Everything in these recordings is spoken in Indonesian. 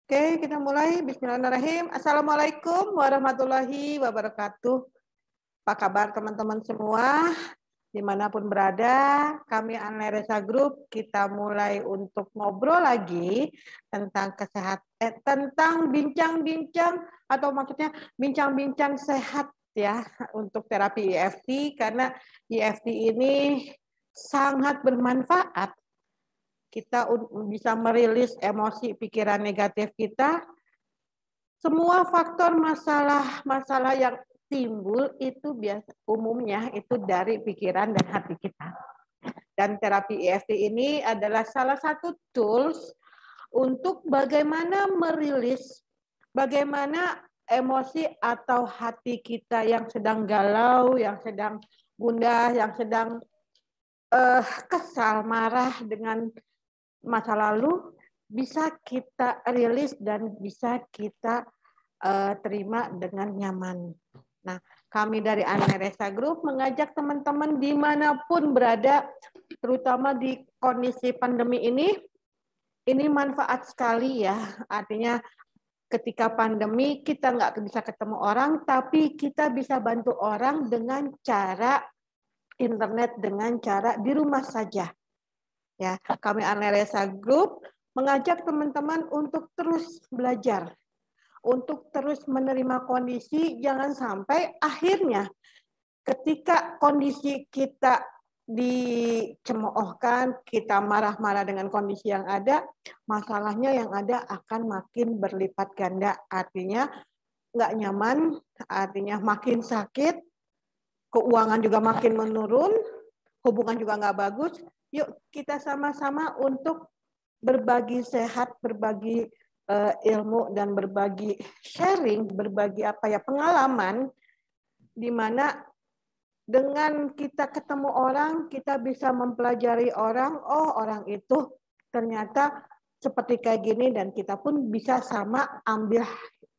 Oke, kita mulai. Bismillahirrahmanirrahim. Assalamualaikum warahmatullahi wabarakatuh. Apa kabar teman-teman semua? Dimanapun berada, kami Anleresa Group, kita mulai untuk ngobrol lagi tentang kesehatan, tentang bincang-bincang atau maksudnya bincang-bincang sehat ya untuk terapi EFT, karena EFT ini sangat bermanfaat. Kita bisa merilis emosi pikiran negatif kita. Semua faktor masalah yang timbul itu umumnya itu dari pikiran dan hati kita. Dan terapi EFT ini adalah salah satu tools untuk bagaimana merilis, bagaimana emosi atau hati kita yang sedang galau, yang sedang gundah, yang sedang kesal, marah dengan masa lalu, bisa kita rilis dan bisa kita terima dengan nyaman. Nah, kami dari Anleresa Group mengajak teman-teman dimanapun berada, terutama di kondisi pandemi ini manfaat sekali ya. Artinya ketika pandemi kita nggak bisa ketemu orang, tapi kita bisa bantu orang dengan cara internet, dengan cara di rumah saja. Ya, kami Anleresa Group mengajak teman-teman untuk terus belajar, untuk terus menerima kondisi, jangan sampai akhirnya ketika kondisi kita dicemoohkan, kita marah-marah dengan kondisi yang ada, masalahnya yang ada akan makin berlipat ganda. Artinya nggak nyaman, artinya makin sakit, keuangan juga makin menurun, hubungan juga nggak bagus. Yuk kita sama-sama untuk berbagi sehat, berbagi ilmu dan berbagi sharing, berbagi pengalaman, di mana dengan kita ketemu orang, kita bisa mempelajari orang, oh orang itu ternyata seperti kayak gini, dan kita pun bisa sama ambil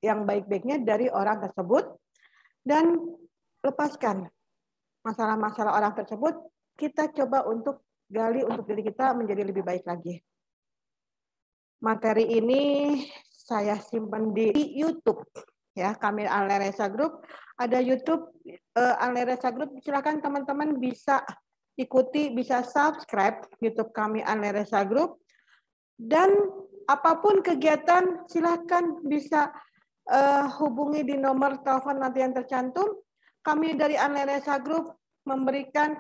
yang baik-baiknya dari orang tersebut dan lepaskan masalah-masalah orang tersebut. Kita coba untuk gali untuk diri kita menjadi lebih baik lagi. Materi ini saya simpan di YouTube ya, kami Anleresa Group ada YouTube Anleresa Group, silakan teman-teman bisa ikuti, bisa subscribe YouTube kami Anleresa Group, dan apapun kegiatan silakan bisa hubungi di nomor telepon nanti yang tercantum. Kami dari Anleresa Group memberikan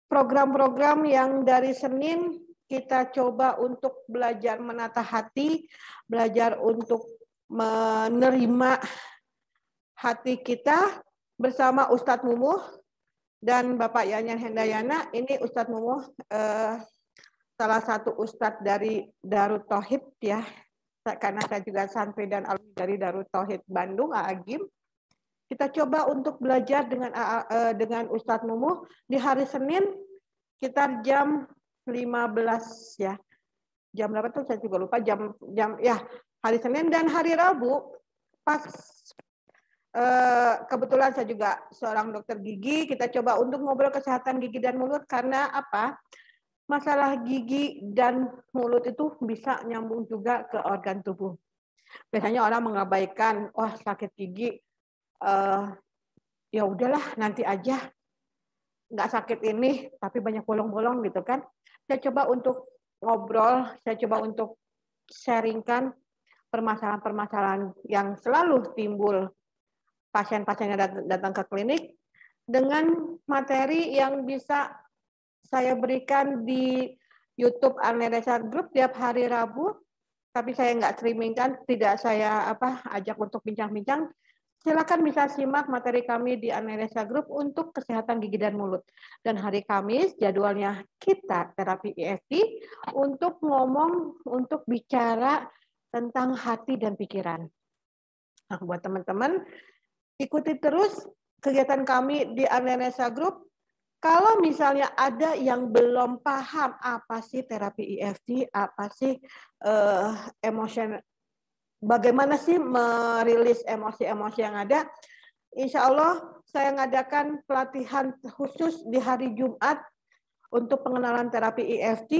program-program yang dari Senin kita coba untuk belajar menata hati, belajar untuk menerima hati kita bersama Ustadz Mumuh dan Bapak Yanyan Hendayana. Ini Ustadz Mumuh salah satu Ustadz dari Darut Tauhid ya, karena saya juga santri dan alumni dari Darut Tauhid Bandung, Agim. Kita coba untuk belajar dengan Ustadz Mumuh di hari Senin sekitar jam 15 ya. Jam berapa tuh saya juga lupa, jam ya, hari Senin. Dan hari Rabu pas kebetulan saya juga seorang dokter gigi, kita coba untuk ngobrol kesehatan gigi dan mulut, karena apa? Masalah gigi dan mulut itu bisa nyambung juga ke organ tubuh. Biasanya orang mengabaikan, wah sakit gigi, ya udahlah nanti aja, nggak sakit ini, tapi banyak bolong-bolong gitu kan. Saya coba untuk ngobrol, saya coba untuk sharingkan permasalahan-permasalahan yang selalu timbul pasien-pasien yang datang ke klinik dengan materi yang bisa saya berikan di YouTube Anleresa Group tiap hari Rabu, tapi saya nggak streamingkan, tidak saya ajak untuk bincang-bincang. Silakan bisa simak materi kami di Anleresa Group untuk kesehatan gigi dan mulut. Dan hari Kamis jadwalnya kita terapi EFT untuk ngomong, untuk bicara tentang hati dan pikiran. Nah, buat teman-teman, ikuti terus kegiatan kami di Anleresa Group. Kalau misalnya ada yang belum paham apa sih terapi EFT, apa sih emosi, bagaimana sih merilis emosi-emosi yang ada, insya Allah saya ngadakan pelatihan khusus di hari Jumat Untuk pengenalan terapi EFT,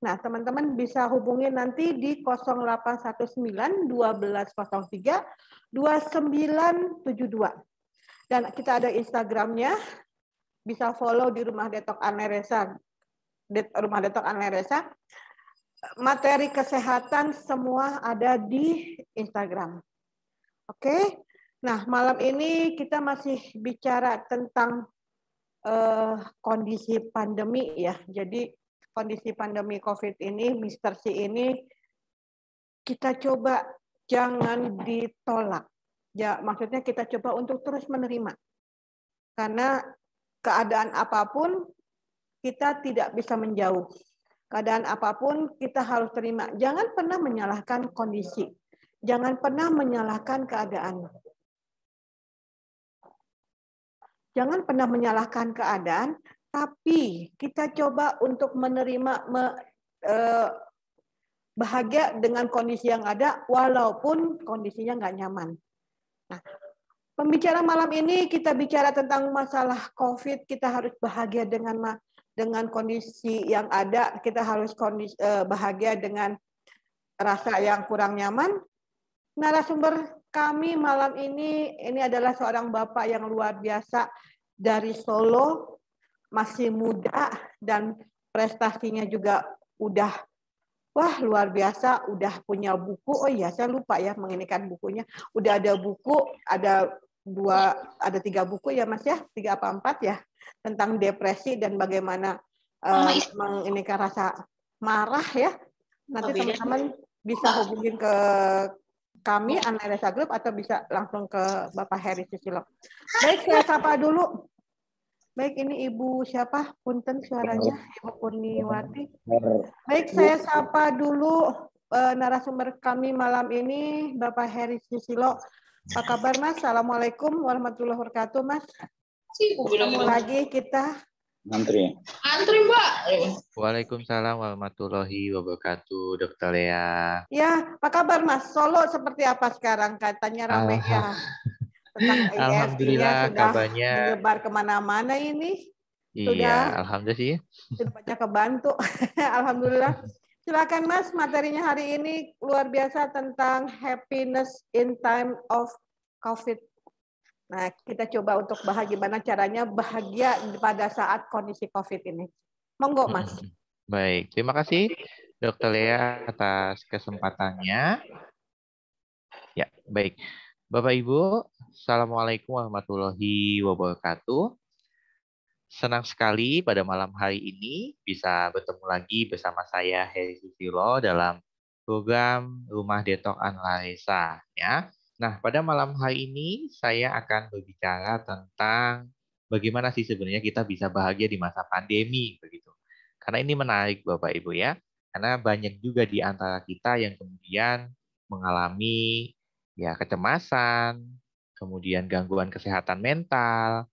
nah teman-teman bisa hubungi nanti di 0819 1203 2972. Dan kita ada Instagramnya, bisa follow di Rumah Detok Anleresa. Rumah Detok Anleresa. Materi kesehatan semua ada di Instagram. Oke, nah malam ini kita masih bicara tentang kondisi pandemi ya. Jadi kondisi pandemi COVID ini, Mr. C ini kita coba jangan ditolak. Ya, maksudnya kita coba untuk terus menerima. Karena keadaan apapun kita tidak bisa menjauh. Keadaan apapun kita harus terima. Jangan pernah menyalahkan kondisi. Jangan pernah menyalahkan keadaan. Jangan pernah menyalahkan keadaan, tapi kita coba untuk menerima bahagia dengan kondisi yang ada, walaupun kondisinya nggak nyaman. Nah, pembicara malam ini kita bicara tentang masalah COVID. Kita harus bahagia dengan kondisi yang ada. Kita harus bahagia dengan rasa yang kurang nyaman. Narasumber kami malam ini adalah seorang bapak yang luar biasa dari Solo, masih muda dan prestasinya juga udah luar biasa, udah punya buku. Oh iya, saya lupa ya menginikan bukunya. Udah ada buku, ada 3 buku ya Mas ya, 3 apa 4 ya, tentang depresi dan bagaimana menginikan rasa marah ya. Nanti teman-teman bisa hubungin ke kami, Anleresa Group, atau bisa langsung ke Bapak Heri Susilo. Baik, saya sapa dulu. Baik, ini Ibu siapa? Punten suaranya, Ibu Kurniwati. Baik, saya sapa dulu narasumber kami malam ini, Bapak Heri Susilo. Apa kabar Mas? Assalamualaikum warahmatullahi wabarakatuh Mas. Ketemu lagi kita. Antri Mbak. Waalaikumsalam warahmatullahi wabarakatuh, Dokter Lea. Ya, apa kabar Mas? Solo seperti apa sekarang? Katanya ramai ya. Tentang Alhamdulillah sudah kabarnya menyebar kemana-mana ini. Iya, alhamdulillah sih. Sudah banyak kebantu. Alhamdulillah. Silakan Mas, materinya hari ini luar biasa tentang happiness in time of COVID. Nah, kita coba untuk bagaimana caranya bahagia pada saat kondisi COVID ini. Monggo, Mas. Baik, terima kasih Dokter Lea atas kesempatannya. Ya, baik. Bapak Ibu, Assalamualaikum warahmatullahi wabarakatuh. Senang sekali pada malam hari ini bisa bertemu lagi bersama saya Heri Susilo dalam program Rumah Detok Anlaresa ya. Nah, pada malam hari ini saya akan berbicara tentang bagaimana sih sebenarnya kita bisa bahagia di masa pandemi begitu. Karena ini menarik Bapak Ibu ya. Karena banyak juga di antara kita yang kemudian mengalami ya kecemasan, kemudian gangguan kesehatan mental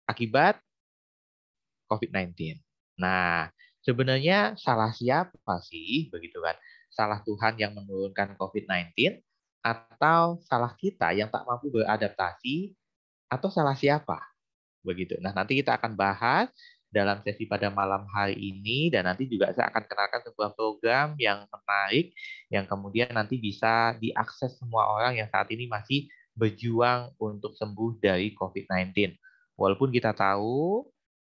akibat COVID-19. Nah, sebenarnya salah siapa sih begitu kan? Salah Tuhan yang menurunkan COVID-19 atau salah kita yang tak mampu beradaptasi atau salah siapa? Begitu. Nah, nanti kita akan bahas dalam sesi pada malam hari ini dan nanti juga saya akan kenalkan sebuah program yang menarik yang kemudian nanti bisa diakses semua orang yang saat ini masih berjuang untuk sembuh dari COVID-19. Walaupun kita tahu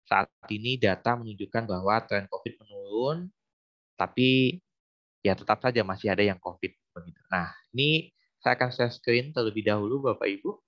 saat ini data menunjukkan bahwa tren COVID menurun, tapi ya tetap saja masih ada yang COVID. Begitu. Nah, ini saya akan share screen terlebih dahulu, Bapak Ibu.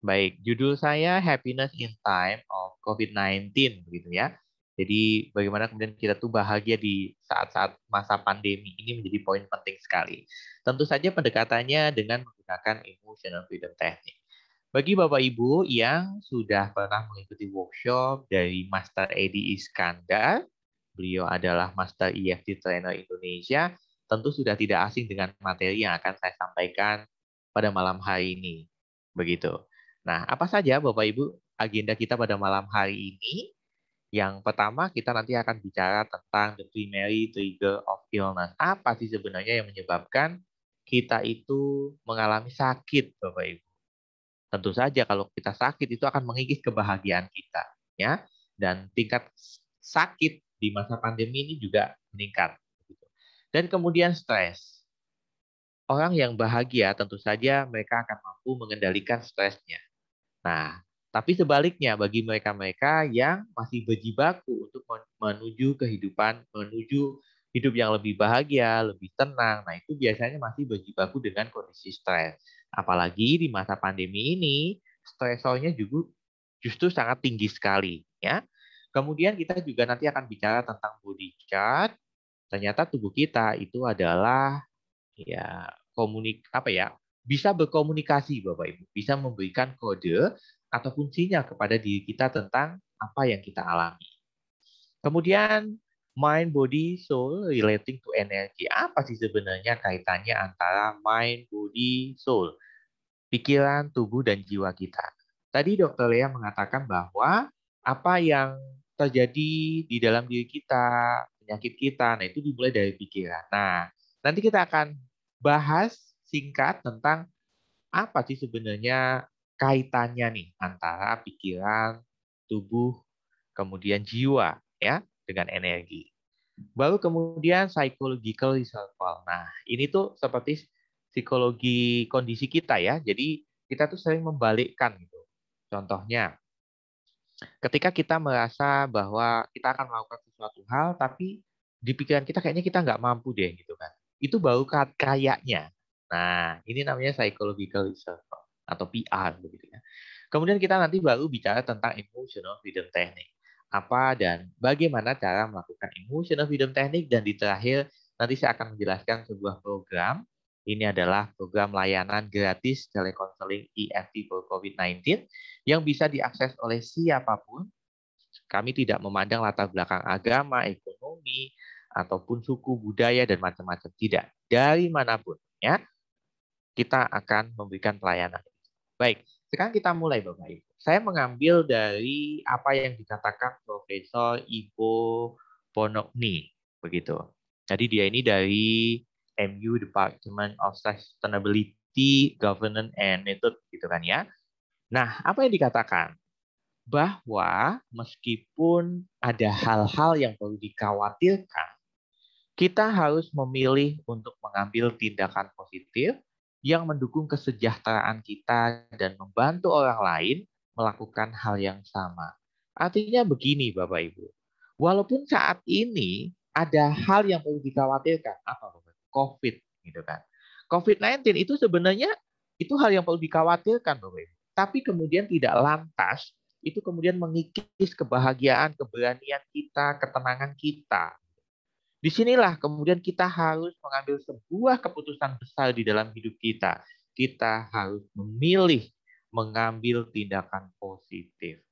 Baik, judul saya Happiness in Time of COVID-19, begitu ya. Jadi bagaimana kemudian kita tuh bahagia di saat-saat masa pandemi ini menjadi poin penting sekali. Tentu saja pendekatannya dengan menggunakan emotional freedom technique. Bagi Bapak Ibu yang sudah pernah mengikuti workshop dari Master Edi Iskandar, beliau adalah Master EFT Trainer Indonesia, tentu sudah tidak asing dengan materi yang akan saya sampaikan pada malam hari ini. Begitu. Nah, apa saja Bapak Ibu agenda kita pada malam hari ini? Yang pertama, kita nanti akan bicara tentang the primary trigger of illness. Apa sih sebenarnya yang menyebabkan kita itu mengalami sakit, Bapak Ibu? Tentu saja kalau kita sakit itu akan mengikis kebahagiaan kita, ya. dan tingkat sakit di masa pandemi ini juga meningkat. Dan kemudian stres. Orang yang bahagia tentu saja mereka akan mampu mengendalikan stresnya. Nah, tapi sebaliknya bagi mereka-mereka yang masih berjibaku untuk menuju kehidupan, menuju hidup yang lebih bahagia, lebih tenang, nah itu biasanya masih berjibaku dengan kondisi stres. Apalagi di masa pandemi ini, stresornya juga justru sangat tinggi sekali, ya. Kemudian kita juga nanti akan bicara tentang body chart. Ternyata tubuh kita itu adalah ya bisa berkomunikasi Bapak Ibu, bisa memberikan kode ataupun sinyal kepada diri kita tentang apa yang kita alami. Kemudian mind, body, soul relating to energy. Apa sih sebenarnya kaitannya antara mind, body, soul? Pikiran, tubuh, dan jiwa kita. Tadi Dr. Lea mengatakan bahwa apa yang terjadi di dalam diri kita, penyakit kita, nah itu dimulai dari pikiran. Nah, nanti kita akan bahas singkat tentang apa sih sebenarnya kaitannya nih antara pikiran, tubuh, kemudian jiwa ya dengan energi. Baru kemudian psychological reservoir. Nah, ini tuh seperti psikologi kondisi kita ya. Jadi kita tuh sering membalikkan gitu. Contohnya, ketika kita merasa bahwa kita akan melakukan sesuatu hal, tapi di pikiran kita kayaknya kita nggak mampu deh gitu kan. Itu baru kayaknya. Nah, ini namanya psychological reservoir atau PR begitu ya. Kemudian kita nanti baru bicara tentang emotional freedom technique. Apa dan bagaimana cara melakukan emotional freedom technique, dan di terakhir nanti saya akan menjelaskan sebuah program. Ini adalah program layanan gratis telekonseling EFT for COVID-19 yang bisa diakses oleh siapapun. Kami tidak memandang latar belakang agama, ekonomi, ataupun suku, budaya, dan macam-macam. Tidak. Dari manapun, ya, kita akan memberikan pelayanan. Baik, sekarang kita mulai Bapak Ibu. Saya mengambil dari apa yang dikatakan Profesor Ivo Ponogny, begitu. Jadi dia ini dari MU Department of Sustainability, Governance and Method, gitu kan ya. Nah, apa yang dikatakan? Bahwa meskipun ada hal-hal yang perlu dikhawatirkan, kita harus memilih untuk mengambil tindakan positif yang mendukung kesejahteraan kita dan membantu orang lain melakukan hal yang sama. Artinya begini Bapak Ibu, walaupun saat ini ada hal yang perlu dikhawatirkan, apa Bapak? COVID gitu kan. COVID-19 itu sebenarnya itu hal yang perlu dikhawatirkan Bapak Ibu. Tapi kemudian tidak lantas itu kemudian mengikis kebahagiaan, keberanian kita, ketenangan kita. Disinilah kemudian kita harus mengambil sebuah keputusan besar di dalam hidup kita. Kita harus memilih mengambil tindakan positif.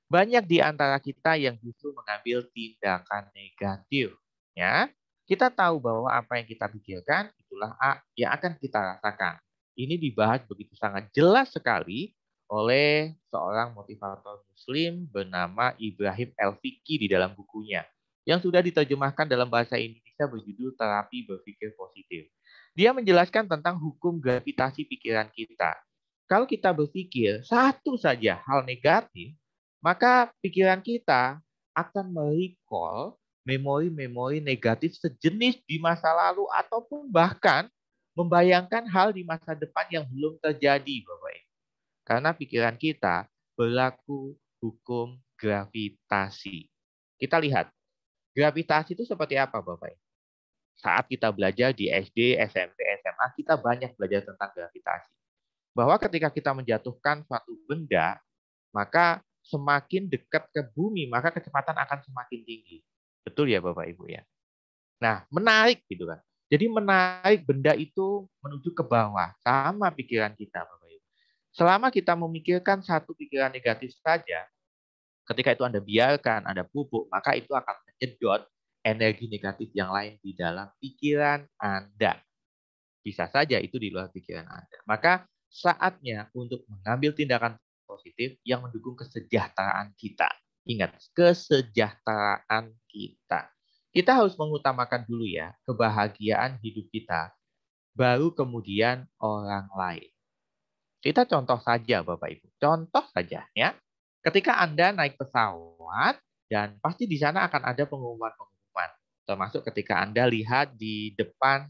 Banyak di antara kita yang justru mengambil tindakan negatif. Ya, kita tahu bahwa apa yang kita pikirkan itulah yang akan kita rasakan. Ini dibahas begitu sangat jelas sekali oleh seorang motivator Muslim bernama Ibrahim El-Fiqi di dalam bukunya, yang sudah diterjemahkan dalam bahasa Indonesia berjudul Terapi Berpikir Positif. Dia menjelaskan tentang hukum gravitasi pikiran kita. Kalau kita berpikir satu saja hal negatif, maka pikiran kita akan merecall memori-memori negatif sejenis di masa lalu ataupun bahkan membayangkan hal di masa depan yang belum terjadi, Bapak Ibu. Karena pikiran kita berlaku hukum gravitasi. Kita lihat, gravitasi itu seperti apa, Bapak Ibu? Saat kita belajar di SD, SMP, SMA, kita banyak belajar tentang gravitasi. Bahwa ketika kita menjatuhkan suatu benda, maka semakin dekat ke bumi, maka kecepatan akan semakin tinggi. Betul ya Bapak Ibu ya? Nah, menarik gitu kan. Jadi menarik benda itu menuju ke bawah. Sama pikiran kita Bapak Ibu. Selama kita memikirkan satu pikiran negatif saja, ketika itu Anda biarkan, Anda pupuk, maka itu akan menyedot energi negatif yang lain di dalam pikiran Anda. Bisa saja itu di luar pikiran Anda. Maka saatnya untuk mengambil tindakan positif yang mendukung kesejahteraan kita. Ingat, kesejahteraan kita. Kita harus mengutamakan dulu ya kebahagiaan hidup kita, baru kemudian orang lain. Kita contoh saja Bapak Ibu, contoh saja ya. Ketika Anda naik pesawat, dan pasti di sana akan ada pengumuman-pengumuman. Termasuk ketika Anda lihat di depan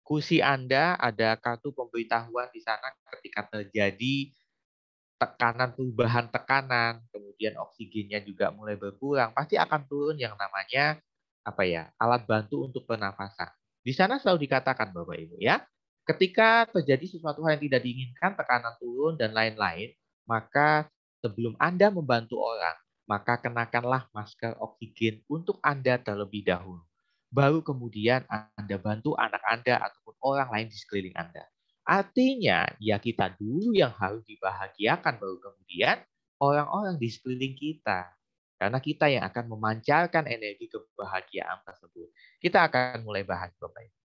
kursi Anda ada kartu pemberitahuan di sana ketika terjadi perubahan tekanan, kemudian oksigennya juga mulai berkurang, pasti akan turun yang namanya alat bantu untuk pernafasan. Di sana selalu dikatakan Bapak Ibu ya, ketika terjadi sesuatu hal yang tidak diinginkan, tekanan turun dan lain-lain, maka sebelum Anda membantu orang, maka kenakanlah masker oksigen untuk Anda terlebih dahulu. Baru kemudian Anda bantu anak Anda ataupun orang lain di sekeliling Anda. Artinya, ya kita dulu yang harus dibahagiakan, baru kemudian orang-orang di sekeliling kita. Karena kita yang akan memancarkan energi kebahagiaan tersebut. Kita akan mulai bahas, Bapak Ibu.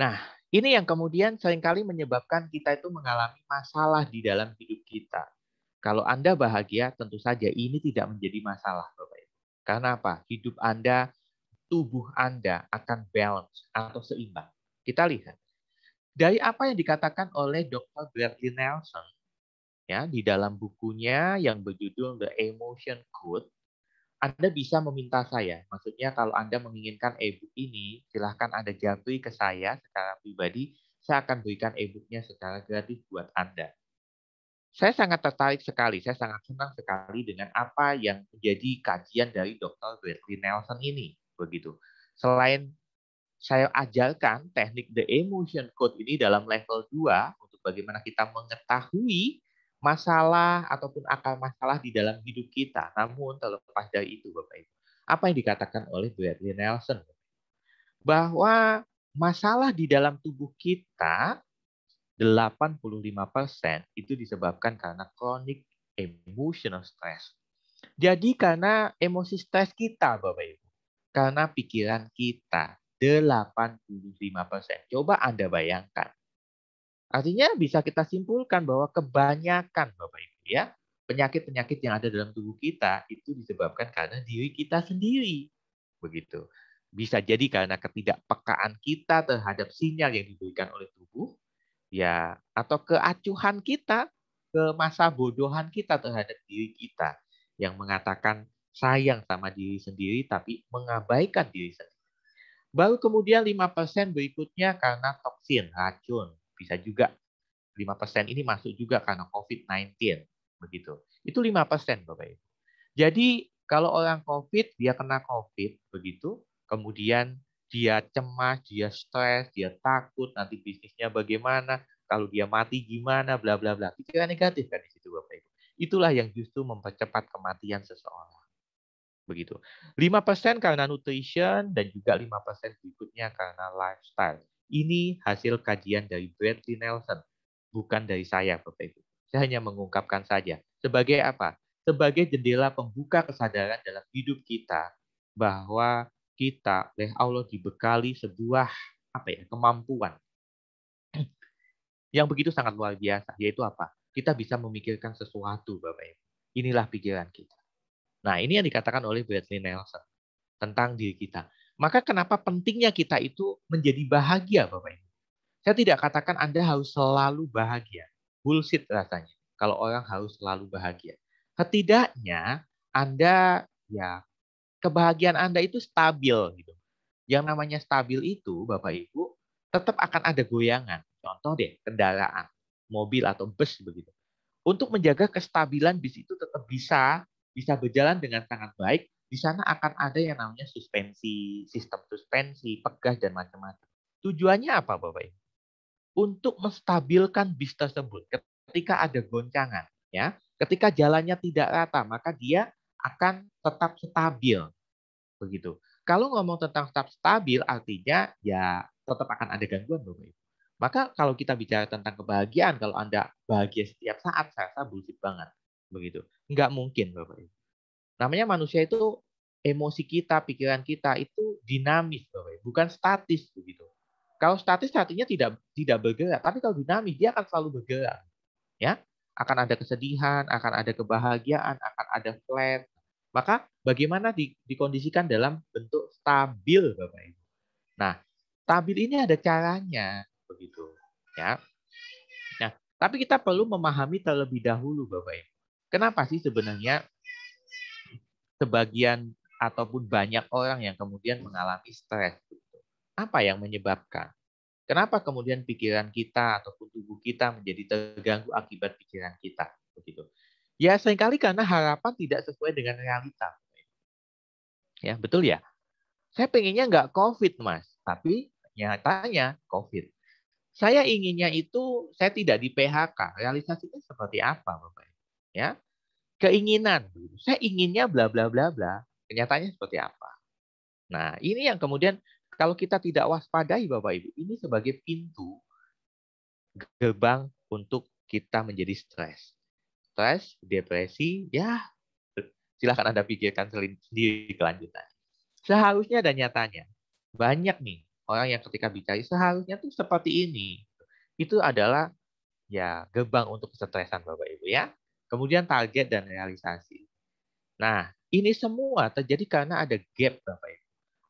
Nah, ini yang kemudian seringkali menyebabkan kita itu mengalami masalah di dalam hidup kita. Kalau Anda bahagia, tentu saja ini tidak menjadi masalah, Bapak Ibu. Karena apa? Hidup Anda, tubuh Anda akan balance atau seimbang. Kita lihat. Dari apa yang dikatakan oleh Dr. Bradley Nelson ya di dalam bukunya yang berjudul The Emotion Code, Anda bisa meminta saya. Maksudnya kalau Anda menginginkan e-book ini, silahkan Anda japri ke saya secara pribadi. Saya akan berikan e-booknya secara gratis buat Anda. Saya sangat tertarik sekali, saya sangat senang sekali dengan apa yang menjadi kajian dari Dr. Bradley Nelson ini. Begitu. Selain saya ajarkan teknik The Emotion Code ini dalam level 2 untuk bagaimana kita mengetahui masalah ataupun akar masalah di dalam hidup kita. Namun terlepas dari itu Bapak Ibu, apa yang dikatakan oleh Bradley Nelson bahwa masalah di dalam tubuh kita 85% itu disebabkan karena chronic emotional stress. Jadi karena emosi stres kita Bapak Ibu. Karena pikiran kita 85%. Coba Anda bayangkan. Artinya bisa kita simpulkan bahwa kebanyakan Bapak Ibu ya, penyakit-penyakit yang ada dalam tubuh kita itu disebabkan karena diri kita sendiri. Begitu. Bisa jadi karena ketidakpekaan kita terhadap sinyal yang diberikan oleh tubuh, ya, atau keacuhan kita, ke masa bodohan kita terhadap diri kita yang mengatakan sayang sama diri sendiri tapi mengabaikan diri sendiri. Baru kemudian 5% berikutnya karena toksin, racun. Bisa juga 5% ini masuk juga karena COVID-19. Begitu. Itu 5% Bapak Ibu. Jadi kalau orang COVID, dia kena COVID, begitu. Kemudian dia cemas, dia stres, dia takut, nanti bisnisnya bagaimana, kalau dia mati gimana, bla bla bla. Pikiran negatif kan di situ Bapak Ibu. Itulah yang justru mempercepat kematian seseorang. Begitu. 5% karena nutrition dan juga 5% berikutnya karena lifestyle. Ini hasil kajian dari Bradley Nelson, bukan dari saya, Bapak Ibu. Saya hanya mengungkapkan saja. Sebagai apa? Sebagai jendela pembuka kesadaran dalam hidup kita bahwa kita oleh Allah dibekali sebuah kemampuan yang begitu sangat luar biasa, yaitu apa? Kita bisa memikirkan sesuatu, Bapak Ibu. Inilah pikiran kita. Nah, ini yang dikatakan oleh Bradley Nelson tentang diri kita. Maka kenapa pentingnya kita itu menjadi bahagia, Bapak Ibu? Saya tidak katakan Anda harus selalu bahagia. Bullshit rasanya kalau orang harus selalu bahagia. Setidaknya Anda kebahagiaan Anda itu stabil gitu. Yang namanya stabil itu, Bapak Ibu, tetap akan ada goyangan. Contoh deh, kendaraan, mobil atau bus begitu. Untuk menjaga kestabilan bis itu tetap bisa berjalan dengan sangat baik, di sana akan ada yang namanya suspensi, sistem suspensi, pegas dan macam-macam. Tujuannya apa, Bapak Ibu? Untuk menstabilkan bis tersebut ketika ada goncangan, ya. Ketika jalannya tidak rata, maka dia akan tetap stabil, begitu. Kalau ngomong tentang tetap stabil, artinya ya tetap akan ada gangguan, Bapak Ibu. Maka kalau kita bicara tentang kebahagiaan, kalau Anda bahagia setiap saat, saya rasa bullshit banget, begitu. Nggak mungkin, Bapak Ibu. Namanya manusia itu emosi kita, pikiran kita itu dinamis, Bapak Ibu, bukan statis begitu. Kalau statis artinya tidak bergerak, tapi kalau dinamis dia akan selalu bergerak. Ya, akan ada kesedihan, akan ada kebahagiaan, akan ada flat. Maka bagaimana dikondisikan dalam bentuk stabil, Bapak Ibu. Nah, stabil ini ada caranya, begitu. Ya. Nah, Tapi kita perlu memahami terlebih dahulu, Bapak Ibu. Kenapa sih sebenarnya sebagian ataupun banyak orang yang kemudian mengalami stres? Apa yang menyebabkan? Kenapa kemudian pikiran kita ataupun tubuh kita menjadi terganggu akibat pikiran kita? Begitu. Ya seringkali karena harapan tidak sesuai dengan realita. Ya betul ya. Saya pengennya nggak COVID, Mas. Tapi nyatanya COVID. Saya inginnya itu saya tidak di PHK. Realisasinya seperti apa, Bapak? Ya, keinginan. Saya inginnya bla bla bla bla. Kenyataannya seperti apa? Nah, ini yang kemudian kalau kita tidak waspadai, Bapak Ibu, ini sebagai pintu gerbang untuk kita menjadi stres. Stres, depresi, ya silahkan Anda pikirkan sendiri kelanjutan. Seharusnya dan nyatanya, banyak nih orang yang ketika bicara seharusnya tuh seperti ini. Itu adalah ya gerbang untuk kesetresan Bapak Ibu ya. Kemudian target dan realisasi. Nah, ini semua terjadi karena ada gap Bapak Ibu.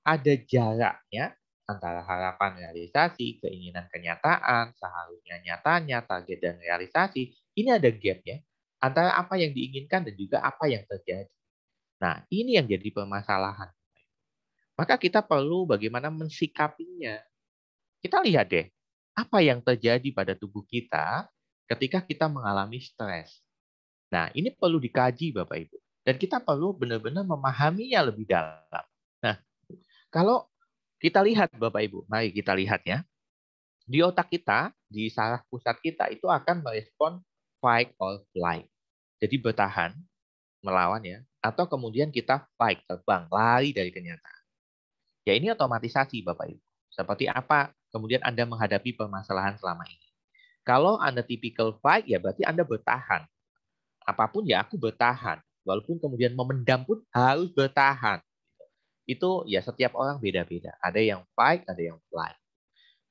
Ada jaraknya antara harapan realisasi, keinginan kenyataan, seharusnya nyatanya, target dan realisasi. Ini ada gapnya antara apa yang diinginkan dan juga apa yang terjadi. Nah, ini yang jadi permasalahan. Maka kita perlu bagaimana mensikapinya. Kita lihat deh, apa yang terjadi pada tubuh kita ketika kita mengalami stres. Nah, ini perlu dikaji Bapak Ibu. Dan kita perlu benar-benar memahaminya lebih dalam. Nah, kalau kita lihat Bapak Ibu, mari kita lihat ya. Di otak kita, di saraf pusat kita itu akan merespon fight or flight. Jadi bertahan, melawan ya, atau kemudian kita fight, terbang, lari dari kenyataan. Ya ini otomatisasi Bapak Ibu. Seperti apa kemudian Anda menghadapi permasalahan selama ini. Kalau Anda typical fight, ya berarti Anda bertahan. Apapun ya aku bertahan. Walaupun kemudian memendam pun harus bertahan. Itu ya setiap orang beda-beda. Ada yang fight, ada yang flight.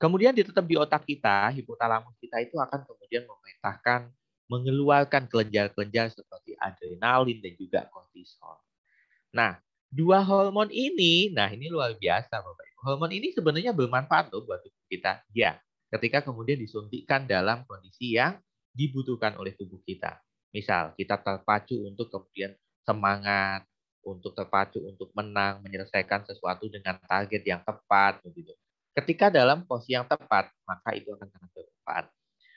Kemudian tetap di otak kita, hipotalamus kita itu akan kemudian memerintahkan mengeluarkan kelenjar-kelenjar seperti adrenalin dan juga kortisol. Nah, dua hormon ini, nah ini luar biasa Bapak Ibu. Hormon ini sebenarnya bermanfaat loh buat tubuh kita. Ya, ketika kemudian disuntikkan dalam kondisi yang dibutuhkan oleh tubuh kita. Misal, kita terpacu untuk kemudian semangat, untuk terpacu untuk menang, menyelesaikan sesuatu dengan target yang tepat. Begitu. Ketika dalam posisi yang tepat, maka itu akan sangat bermanfaat.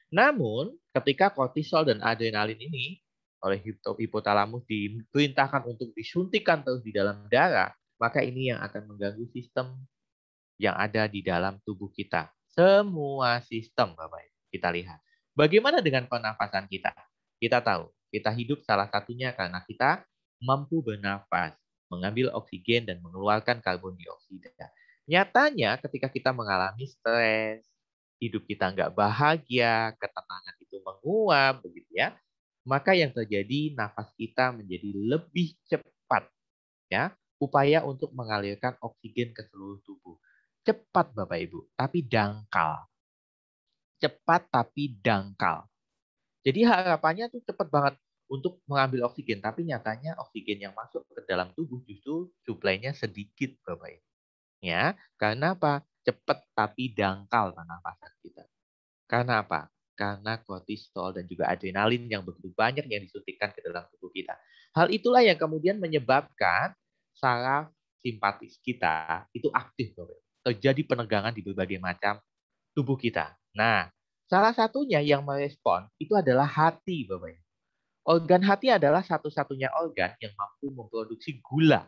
Namun, ketika kortisol dan adrenalin ini oleh hipotalamus diperintahkan untuk disuntikkan terus di dalam darah, maka ini yang akan mengganggu sistem yang ada di dalam tubuh kita. Semua sistem, Bapak Ibu, kita lihat. Bagaimana dengan pernafasan kita? Kita tahu, kita hidup salah satunya karena kita mampu bernafas, mengambil oksigen dan mengeluarkan karbon dioksida. Nyatanya ketika kita mengalami stres, hidup kita nggak bahagia, ketenangan itu menguap, begitu ya. Maka yang terjadi nafas kita menjadi lebih cepat, ya. Upaya untuk mengalirkan oksigen ke seluruh tubuh. Cepat Bapak Ibu, tapi dangkal. Cepat tapi dangkal. Jadi harapannya tuh cepat banget untuk mengambil oksigen, tapi nyatanya oksigen yang masuk ke dalam tubuh justru suplainya sedikit Bapak Ibu. Ya, karena apa? Cepat tapi dangkal pernafasan kita. Karena apa? Karena kortisol dan juga adrenalin yang begitu banyak yang disuntikkan ke dalam tubuh kita. Hal itulah yang kemudian menyebabkan saraf simpatis kita itu aktif. Terjadi penegangan di berbagai macam tubuh kita. Nah, salah satunya yang merespon itu adalah hati, Bapak Ibu. Organ hati adalah satu-satunya organ yang mampu memproduksi gula.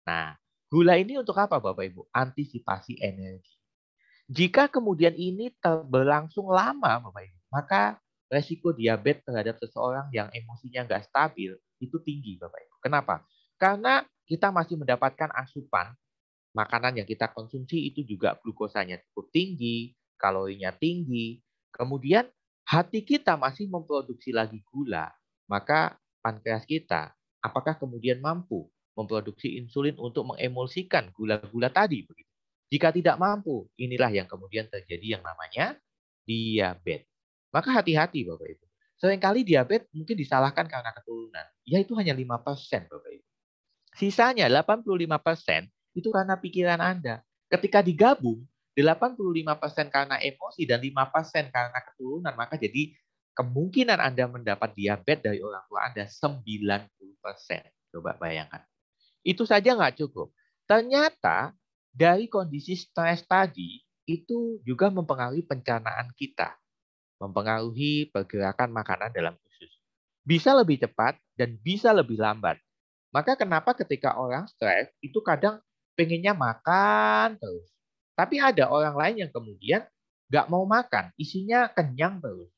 Nah, gula ini untuk apa Bapak Ibu? Antisipasi energi. Jika kemudian ini berlangsung lama, Bapak Ibu, maka resiko diabetes terhadap seseorang yang emosinya nggak stabil itu tinggi, Bapak Ibu. Kenapa? Karena kita masih mendapatkan asupan makanan yang kita konsumsi itu juga glukosanya cukup tinggi, kalorinya tinggi. Kemudian hati kita masih memproduksi lagi gula, maka pankreas kita apakah kemudian mampu memproduksi insulin untuk mengemulsikan gula-gula tadi begitu. Jika tidak mampu, inilah yang kemudian terjadi yang namanya diabetes. Maka hati-hati Bapak Ibu. Seringkali diabetes mungkin disalahkan karena keturunan. Ya itu hanya 5% Bapak Ibu. Sisanya 85% itu karena pikiran Anda. Ketika digabung, 85% karena emosi dan 5% karena keturunan, maka jadi kemungkinan Anda mendapat diabetes dari orang tua Anda 90%. Coba bayangkan. Itu saja nggak cukup. Ternyata dari kondisi stres tadi, itu juga mempengaruhi pencernaan kita. Mempengaruhi pergerakan makanan dalam usus. Bisa lebih cepat dan bisa lebih lambat. Maka kenapa ketika orang stres, itu kadang pengennya makan terus. Tapi ada orang lain yang kemudian nggak mau makan, isinya kenyang terus.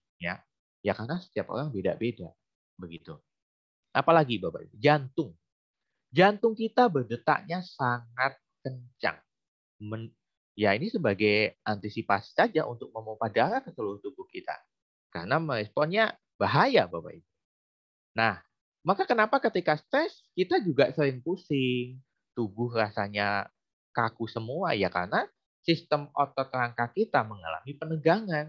Ya karena setiap orang beda-beda. Begitu. Apalagi Bapak Ibu, jantung. Jantung kita berdetaknya sangat kencang. Ya ini sebagai antisipasi saja untuk memompa darah ke seluruh tubuh kita. Karena meresponnya bahaya Bapak Ibu. Nah, maka kenapa ketika stres kita juga sering pusing, tubuh rasanya kaku semua ya karena sistem otot rangka kita mengalami penegangan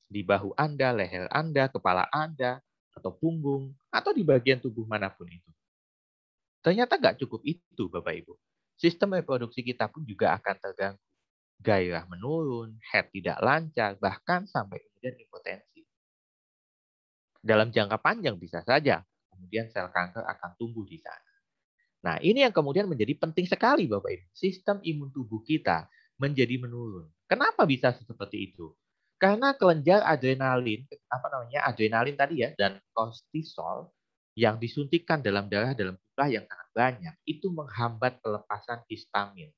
di bahu Anda, leher Anda, kepala Anda, atau punggung, atau di bagian tubuh manapun itu. Ternyata nggak cukup itu, Bapak Ibu. Sistem reproduksi kita pun juga akan terganggu. Gairah menurun, head tidak lancar, bahkan sampai kemudian impotensi. Dalam jangka panjang bisa saja, kemudian sel kanker akan tumbuh di sana. Nah, ini yang kemudian menjadi penting sekali, Bapak Ibu. Sistem imun tubuh kita menjadi menurun. Kenapa bisa seperti itu? Karena kelenjar adrenalin, adrenalin tadi ya, dan kortisol yang disuntikkan dalam darah dalam jumlah yang sangat banyak, itu menghambat pelepasan histamin.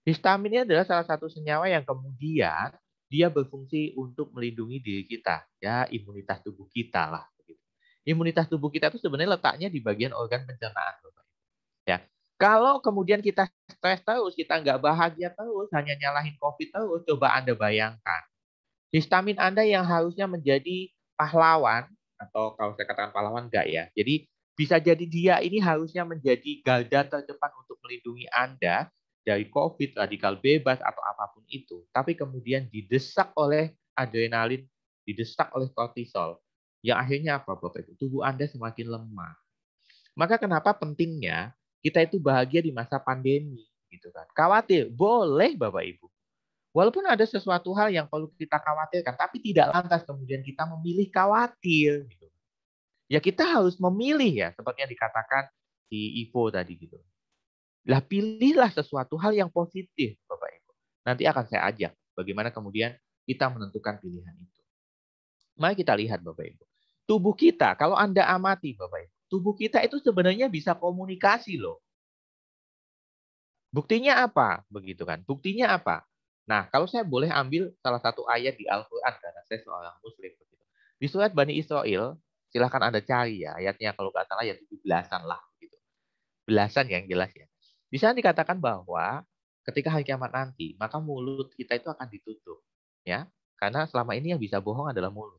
Histamin ini adalah salah satu senyawa yang kemudian dia berfungsi untuk melindungi diri kita, ya imunitas tubuh kita lah. Imunitas tubuh kita itu sebenarnya letaknya di bagian organ pencernaan, Bapak. Ya, kalau kemudian kita stres terus, kita nggak bahagia terus, hanya nyalahin COVID terus, coba Anda bayangkan. Histamin Anda yang harusnya menjadi pahlawan, atau kalau saya katakan pahlawan enggak ya. Jadi bisa jadi dia ini harusnya menjadi garda terdepan untuk melindungi Anda dari COVID, radikal bebas, atau apapun itu. Tapi kemudian didesak oleh adrenalin, didesak oleh kortisol. Yang akhirnya apa, Bapak Ibu? Tubuh Anda semakin lemah. Maka kenapa pentingnya kita itu bahagia di masa pandemi, gitu kan? Khawatir, boleh Bapak Ibu. Walaupun ada sesuatu hal yang perlu kita khawatirkan, tapi tidak lantas kemudian kita memilih khawatir. Gitu. Ya kita harus memilih ya, seperti yang dikatakan di Ivo tadi gitu. Lah pilihlah sesuatu hal yang positif, Bapak Ibu. Nanti akan saya ajak bagaimana kemudian kita menentukan pilihan itu. Mari kita lihat Bapak Ibu. Tubuh kita, kalau Anda amati Bapak Ibu, tubuh kita itu sebenarnya bisa komunikasi loh. Buktinya apa? Begitu kan? Buktinya apa? Nah, kalau saya boleh ambil salah satu ayat di Al-Quran, karena saya seorang muslim. Begitu. Di surat Bani Israel, silahkan Anda cari ya, ayatnya kalau nggak salah ya 17-an lah. Gitu. Belasan yang jelas ya. Di sana dikatakan bahwa ketika hari kiamat nanti, maka mulut kita itu akan ditutup. Ya, karena selama ini yang bisa bohong adalah mulut.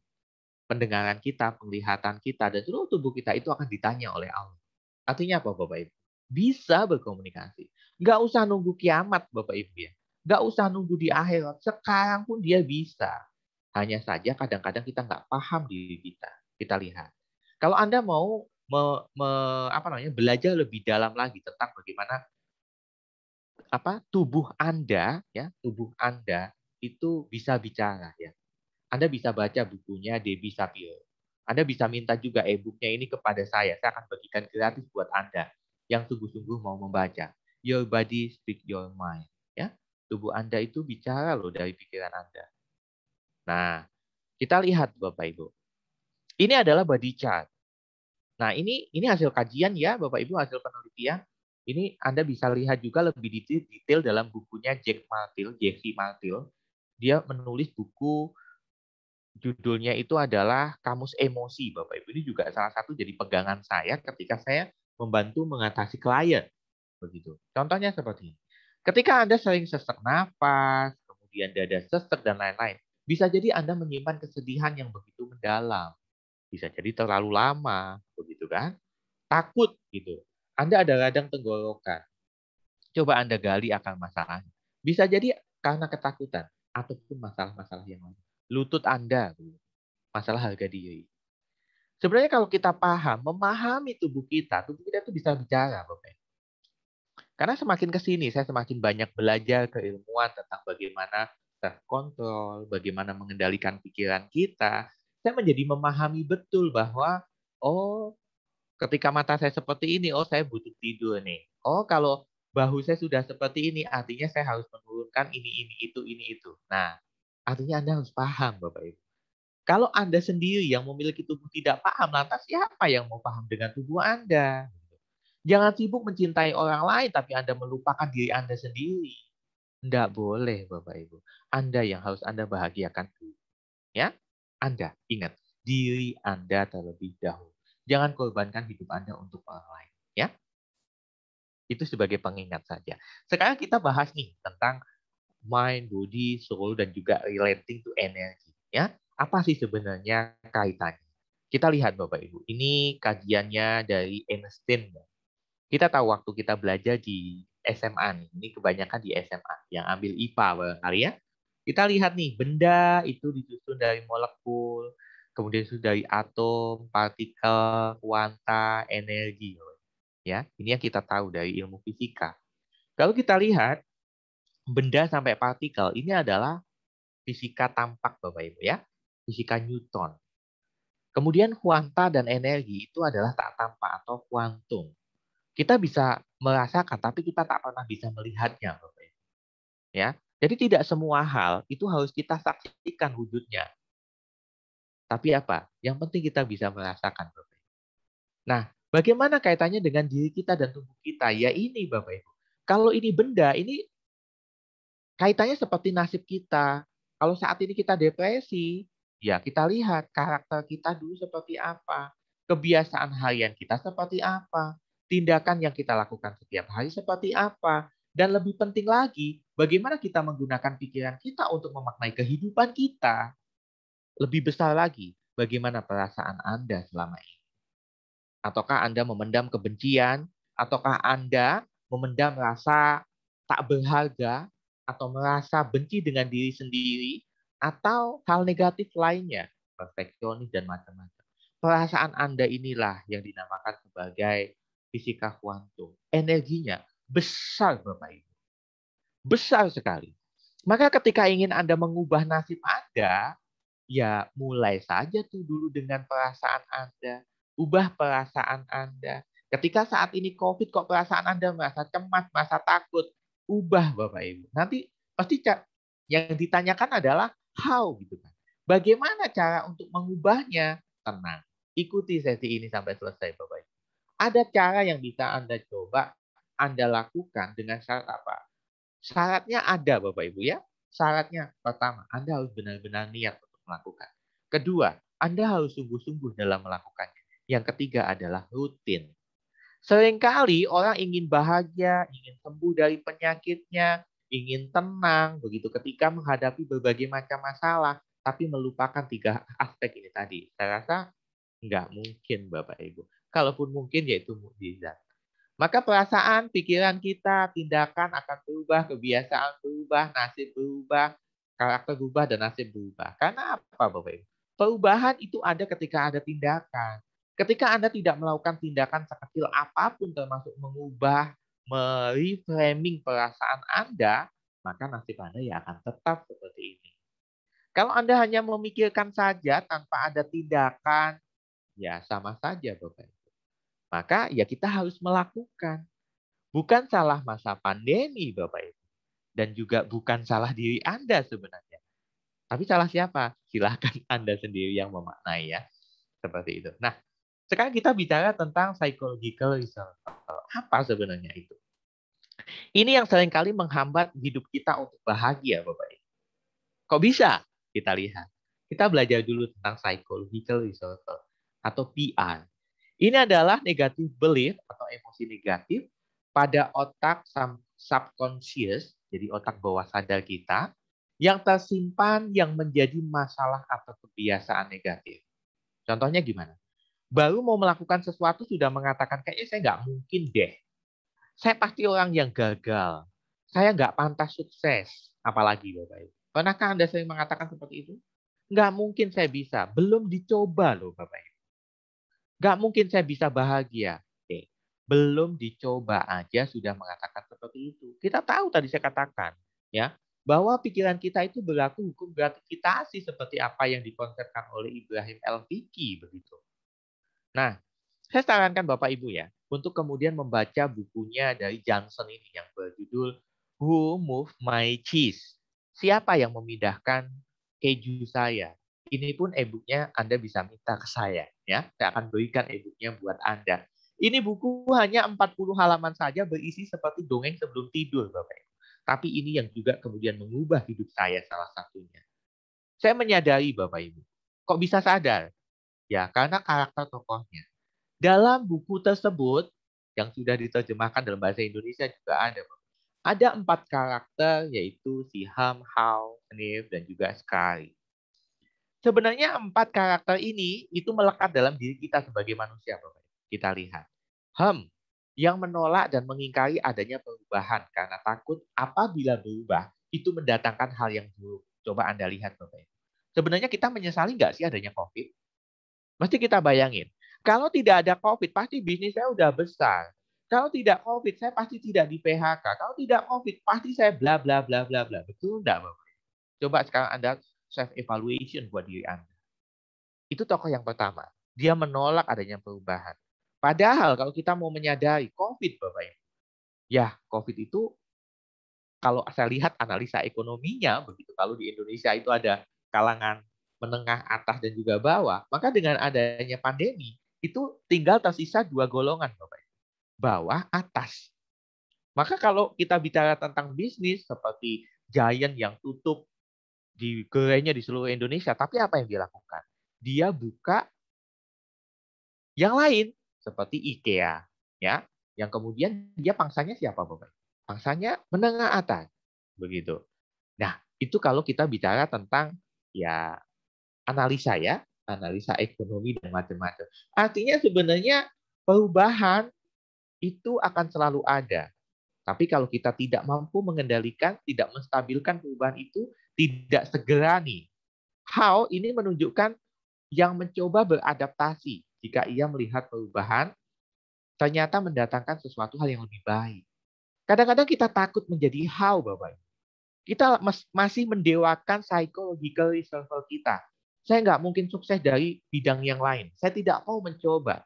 Pendengaran kita, penglihatan kita, dan seluruh tubuh kita itu akan ditanya oleh Allah. Artinya apa Bapak Ibu? Bisa berkomunikasi. Nggak usah nunggu kiamat Bapak Ibu ya. Nggak usah nunggu di akhirat. Sekarang pun dia bisa. Hanya saja kadang-kadang kita nggak paham diri kita. Kita lihat. Kalau Anda mau belajar lebih dalam lagi tentang bagaimana tubuh Anda itu bisa bicara ya. Anda bisa baca bukunya Debbie Sapiro. Anda bisa minta juga e-booknya ini kepada saya. Saya akan bagikan gratis buat Anda yang sungguh-sungguh mau membaca. Your body speak your mind. Ya, tubuh Anda itu bicara loh dari pikiran Anda. Nah, kita lihat Bapak Ibu. Ini adalah body chart. Nah, ini hasil kajian ya Bapak Ibu, hasil penelitian. Ini Anda bisa lihat juga lebih detail dalam bukunya Jesse Martil. Dia menulis buku judulnya itu adalah Kamus Emosi, Bapak Ibu. Ini juga salah satu jadi pegangan saya ketika saya membantu mengatasi klien. Begitu. Contohnya seperti ini. Ketika Anda sering sesak nafas, kemudian dada sesek, dan lain-lain, bisa jadi Anda menyimpan kesedihan yang begitu mendalam. Bisa jadi terlalu lama, begitu kan? Takut, gitu. Anda ada radang tenggorokan. Coba Anda gali akar masalahnya. Bisa jadi karena ketakutan, ataupun masalah-masalah yang lain. Lutut Anda, masalah harga diri. Sebenarnya kalau kita memahami tubuh kita itu bisa bicara, Bapak. Karena semakin ke sini, saya semakin banyak belajar keilmuan tentang bagaimana self-control, bagaimana mengendalikan pikiran kita. saya menjadi memahami betul bahwa, oh, ketika mata saya seperti ini, oh saya butuh tidur nih. Oh kalau bahu saya sudah seperti ini, artinya saya harus menurunkan ini, itu. Nah, artinya Anda harus paham Bapak Ibu. Kalau Anda sendiri yang memiliki tubuh tidak paham, lantas siapa yang mau paham dengan tubuh Anda? Jangan sibuk mencintai orang lain, tapi Anda melupakan diri Anda sendiri. Tidak boleh Bapak Ibu. Anda yang harus Anda bahagiakan dulu. Ya, Anda ingat, diri Anda terlebih dahulu. Jangan korbankan hidup Anda untuk orang lain. Ya, itu sebagai pengingat saja. Sekarang kita bahas nih tentang mind, body, soul, dan juga relating to energy. Ya, apa sih sebenarnya kaitannya? Kita lihat Bapak Ibu, ini kajiannya dari Einstein. Kita tahu waktu kita belajar di SMA nih, ini kebanyakan di SMA yang ambil IPA barangkali ya. Kita lihat nih, benda itu disusun dari molekul, kemudian disusun dari atom, partikel, kuanta, energi. Ya, ini yang kita tahu dari ilmu fisika. Kalau kita lihat benda sampai partikel ini adalah fisika tampak Bapak Ibu ya, fisika Newton. Kemudian kuanta dan energi itu adalah tak tampak atau kuantum. Kita bisa merasakan tapi kita tak pernah bisa melihatnya Bapak Ibu. Ya. Jadi tidak semua hal itu harus kita saksikan wujudnya. Tapi apa? Yang penting kita bisa merasakan Bapak Ibu. Nah, bagaimana kaitannya dengan diri kita dan tubuh kita? Ya ini Bapak Ibu. Kalau ini benda, ini kaitannya seperti nasib kita. Kalau saat ini kita depresi, ya kita lihat karakter kita dulu seperti apa. Kebiasaan harian kita seperti apa. Tindakan yang kita lakukan setiap hari seperti apa. Dan lebih penting lagi, bagaimana kita menggunakan pikiran kita untuk memaknai kehidupan kita. Lebih besar lagi, bagaimana perasaan Anda selama ini. Ataukah Anda memendam kebencian? Ataukah Anda memendam rasa tak berharga? Atau merasa benci dengan diri sendiri? Atau hal negatif lainnya? Perfeksionis dan macam-macam. Perasaan Anda inilah yang dinamakan sebagai fisika kuantum. Energinya besar Bapak Ibu. Besar sekali. Maka ketika ingin Anda mengubah nasib Anda, ya mulai saja tuh dulu dengan perasaan Anda. Ubah perasaan Anda. Ketika saat ini COVID kok perasaan Anda merasa cemas, merasa takut, ubah Bapak Ibu. Nanti pasti yang ditanyakan adalah how gitu kan. Bagaimana cara untuk mengubahnya? Tenang. Ikuti sesi ini sampai selesai Bapak Ibu. Ada cara yang bisa Anda coba, Anda lakukan dengan syarat apa? Syaratnya ada Bapak Ibu ya. Syaratnya pertama, Anda harus benar-benar niat untuk melakukan. Kedua, Anda harus sungguh-sungguh dalam melakukannya. Yang ketiga adalah rutin. Seringkali orang ingin bahagia, ingin sembuh dari penyakitnya, ingin tenang begitu ketika menghadapi berbagai macam masalah, tapi melupakan tiga aspek ini tadi. Saya rasa nggak mungkin Bapak Ibu. Kalaupun mungkin yaitu mukjizat. Maka perasaan, pikiran kita, tindakan akan berubah, kebiasaan berubah, nasib berubah, karakter berubah, dan nasib berubah. Karena apa Bapak Ibu? Perubahan itu ada ketika ada tindakan. Ketika Anda tidak melakukan tindakan sekecil apapun termasuk mengubah, mereframing perasaan Anda, maka nasib Anda ya akan tetap seperti ini. Kalau Anda hanya memikirkan saja tanpa ada tindakan, ya sama saja Bapak Ibu. Maka ya kita harus melakukan. Bukan salah masa pandemi Bapak Ibu. Dan juga bukan salah diri Anda sebenarnya. Tapi salah siapa? Silahkan Anda sendiri yang memaknai ya. Seperti itu. Nah, sekarang kita bicara tentang psychological research. Apa sebenarnya itu? Ini yang seringkali menghambat hidup kita untuk bahagia Bapak Ibu. Kok bisa? Kita lihat. Kita belajar dulu tentang psychological disorder atau PR. Ini adalah negative belief atau emosi negatif pada otak subconscious, jadi otak bawah sadar kita, yang tersimpan yang menjadi masalah atau kebiasaan negatif. Contohnya gimana? Baru mau melakukan sesuatu sudah mengatakan kayaknya saya nggak mungkin deh. Saya pasti orang yang gagal. Saya nggak pantas sukses. Apalagi Bapak Ibu. Pernahkah Anda sering mengatakan seperti itu? Nggak mungkin saya bisa. Belum dicoba loh Bapak Ibu. Nggak mungkin saya bisa bahagia. Oke. Belum dicoba aja sudah mengatakan seperti itu. Kita tahu tadi saya katakan. Ya, bahwa pikiran kita itu berlaku hukum gravitasi seperti apa yang dikonsepkan oleh Ibrahim Al-Fiqi begitu. Nah, saya sarankan Bapak Ibu ya, untuk kemudian membaca bukunya dari Johnson ini yang berjudul Who Moved My Cheese? Siapa yang memindahkan keju saya? Ini pun e-booknya Anda bisa minta ke saya ya. Saya akan berikan e-booknya buat Anda. Ini buku hanya 40 halaman saja berisi seperti dongeng sebelum tidur Bapak Ibu. Tapi ini yang juga kemudian mengubah hidup saya salah satunya. Saya menyadari Bapak Ibu. Kok bisa sadar? Ya, karena karakter tokohnya. Dalam buku tersebut, yang sudah diterjemahkan dalam bahasa Indonesia juga ada. Ada 4 karakter, yaitu si Ham, How, Neve, dan juga Sky. Sebenarnya 4 karakter ini itu melekat dalam diri kita sebagai manusia. Bapak. Kita lihat. Ham, yang menolak dan mengingkari adanya perubahan karena takut apabila berubah, itu mendatangkan hal yang buruk. Coba Anda lihat, Bapak. Sebenarnya kita menyesali nggak sih adanya COVID? Mesti kita bayangin, kalau tidak ada COVID, pasti bisnis saya udah besar. Kalau tidak COVID, saya pasti tidak di PHK. Kalau tidak COVID, pasti saya bla bla bla bla bla. Betul enggak, Bapak? Coba sekarang Anda self evaluation buat diri Anda. Itu tokoh yang pertama. Dia menolak adanya perubahan. Padahal kalau kita mau menyadari COVID, Bapak Ibu, ya COVID itu kalau saya lihat analisa ekonominya begitu, kalau di Indonesia itu ada kalangan menengah atas dan juga bawah, maka dengan adanya pandemi itu tinggal tersisa 2 golongan, Bapak. Bawah, atas. Maka kalau kita bicara tentang bisnis seperti Giant yang tutup di gerainya di seluruh Indonesia, tapi apa yang dia lakukan? Dia buka yang lain seperti IKEA, ya, yang kemudian dia pangsanya siapa, Bapak? Pangsanya menengah atas, begitu. Nah, itu kalau kita bicara tentang ya analisa ya, analisa ekonomi dan macam-macam. Artinya sebenarnya perubahan itu akan selalu ada. Tapi kalau kita tidak mampu mengendalikan, tidak menstabilkan perubahan itu, tidak segera nih. How ini menunjukkan yang mencoba beradaptasi. Jika ia melihat perubahan, ternyata mendatangkan sesuatu hal yang lebih baik. Kadang-kadang kita takut menjadi how, Bapak. Kita masih mendewakan psychological reservoir kita. Saya nggak mungkin sukses dari bidang yang lain. Saya tidak mau mencoba.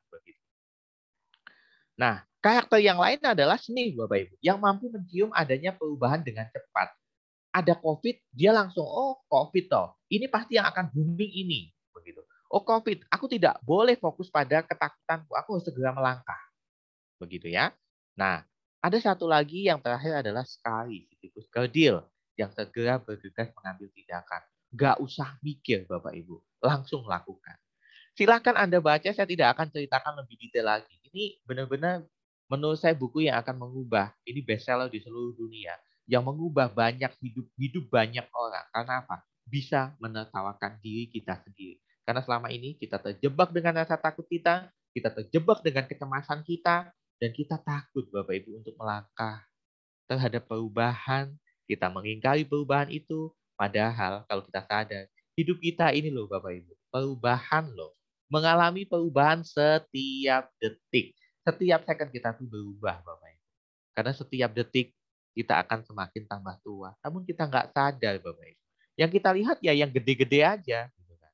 Nah, karakter yang lain adalah seni, Bapak Ibu, yang mampu mencium adanya perubahan dengan cepat. Ada COVID, dia langsung, oh COVID toh, ini pasti yang akan booming ini. Begitu. Oh COVID, aku tidak boleh fokus pada ketakutanku, aku harus segera melangkah. Begitu ya. Nah, ada satu lagi yang terakhir adalah Sky, tikus kerdil, yang segera bergegas mengambil tindakan. Nggak usah mikir Bapak Ibu, langsung lakukan. Silahkan Anda baca, saya tidak akan ceritakan lebih detail lagi. Ini benar-benar menurut saya buku yang akan mengubah, ini bestseller di seluruh dunia, yang mengubah banyak hidup banyak orang. Karena apa? Bisa menertawakan diri kita sendiri. Karena selama ini kita terjebak dengan rasa takut kita terjebak dengan kecemasan kita, dan kita takut Bapak Ibu untuk melangkah terhadap perubahan, kita mengingkari perubahan itu, padahal kalau kita sadar, hidup kita ini loh Bapak Ibu, perubahan loh. Mengalami perubahan setiap detik. Setiap second kita tuh berubah Bapak Ibu. Karena setiap detik kita akan semakin tambah tua. Namun kita nggak sadar Bapak Ibu. Yang kita lihat ya yang gede-gede aja. Gitu kan.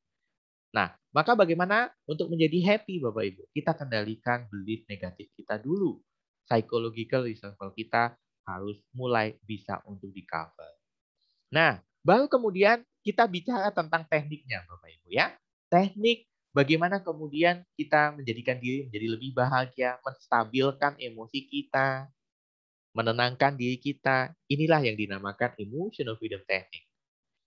Nah, maka bagaimana untuk menjadi happy Bapak Ibu? Kita kendalikan belief negatif kita dulu. Psychological reservoir kita harus mulai bisa untuk di-cover. Nah, baru kemudian kita bicara tentang tekniknya Bapak Ibu ya. Teknik bagaimana kemudian kita menjadikan diri menjadi lebih bahagia, menstabilkan emosi kita, menenangkan diri kita. Inilah yang dinamakan emotional freedom technique.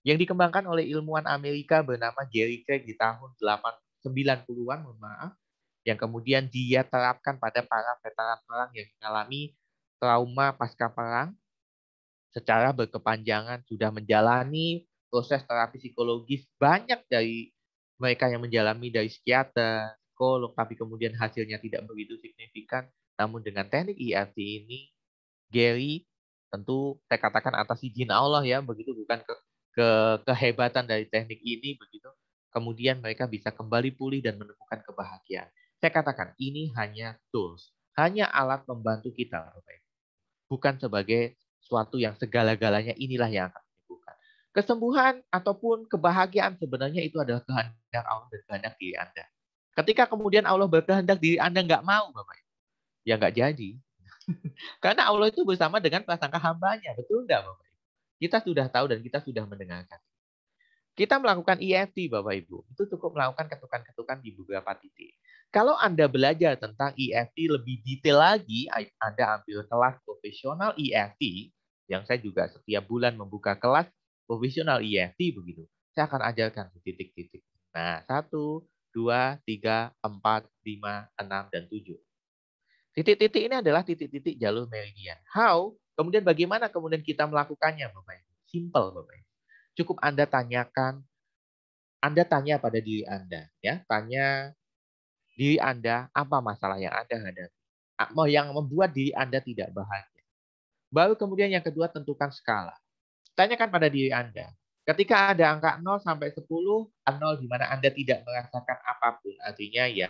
Yang dikembangkan oleh ilmuwan Amerika bernama Gary Craig di tahun 90-an, mohon maaf, yang kemudian dia terapkan pada para veteran perang yang mengalami trauma pasca perang secara berkepanjangan, sudah menjalani proses terapi psikologis banyak dari mereka yang menjalani dari psikiater, psikolog, tapi kemudian hasilnya tidak begitu signifikan. Namun dengan teknik EFT ini, Gary tentu saya katakan atas izin Allah ya, begitu bukan kehebatan dari teknik ini begitu. Kemudian mereka bisa kembali pulih dan menemukan kebahagiaan. Saya katakan ini hanya tools, hanya alat membantu kita, bukan sebagai suatu yang segala-galanya inilah yang akan menyembuhkan. Kesembuhan ataupun kebahagiaan sebenarnya itu adalah kehendak Allah dan kehendak diri Anda. Ketika kemudian Allah berkehendak diri Anda nggak mau, Bapak, ya nggak jadi. Karena Allah itu bersama dengan prasangka hambanya, betul nggak, Bapak? Kita sudah tahu dan kita sudah mendengarkan. Kita melakukan EFT, Bapak Ibu. Itu cukup melakukan ketukan-ketukan di beberapa titik. Kalau Anda belajar tentang EFT lebih detail lagi, Anda ambil kelas profesional EFT, yang saya juga setiap bulan membuka kelas profesional EFT begitu. Saya akan ajarkan titik-titik. Nah, 1, 2, 3, 4, 5, 6, dan 7. Titik-titik ini adalah titik-titik jalur meridian. How? Kemudian bagaimana kemudian kita melakukannya, Bapak Ibu? Simple, Bapak Ibu. Cukup Anda tanyakan, Anda tanya pada diri Anda, ya, tanya diri Anda apa masalah yang Anda hadapi, yang membuat diri Anda tidak bahagia. Baru kemudian yang kedua, tentukan skala. Tanyakan pada diri Anda, ketika ada angka 0 sampai 10, 0 di mana Anda tidak merasakan apapun, artinya ya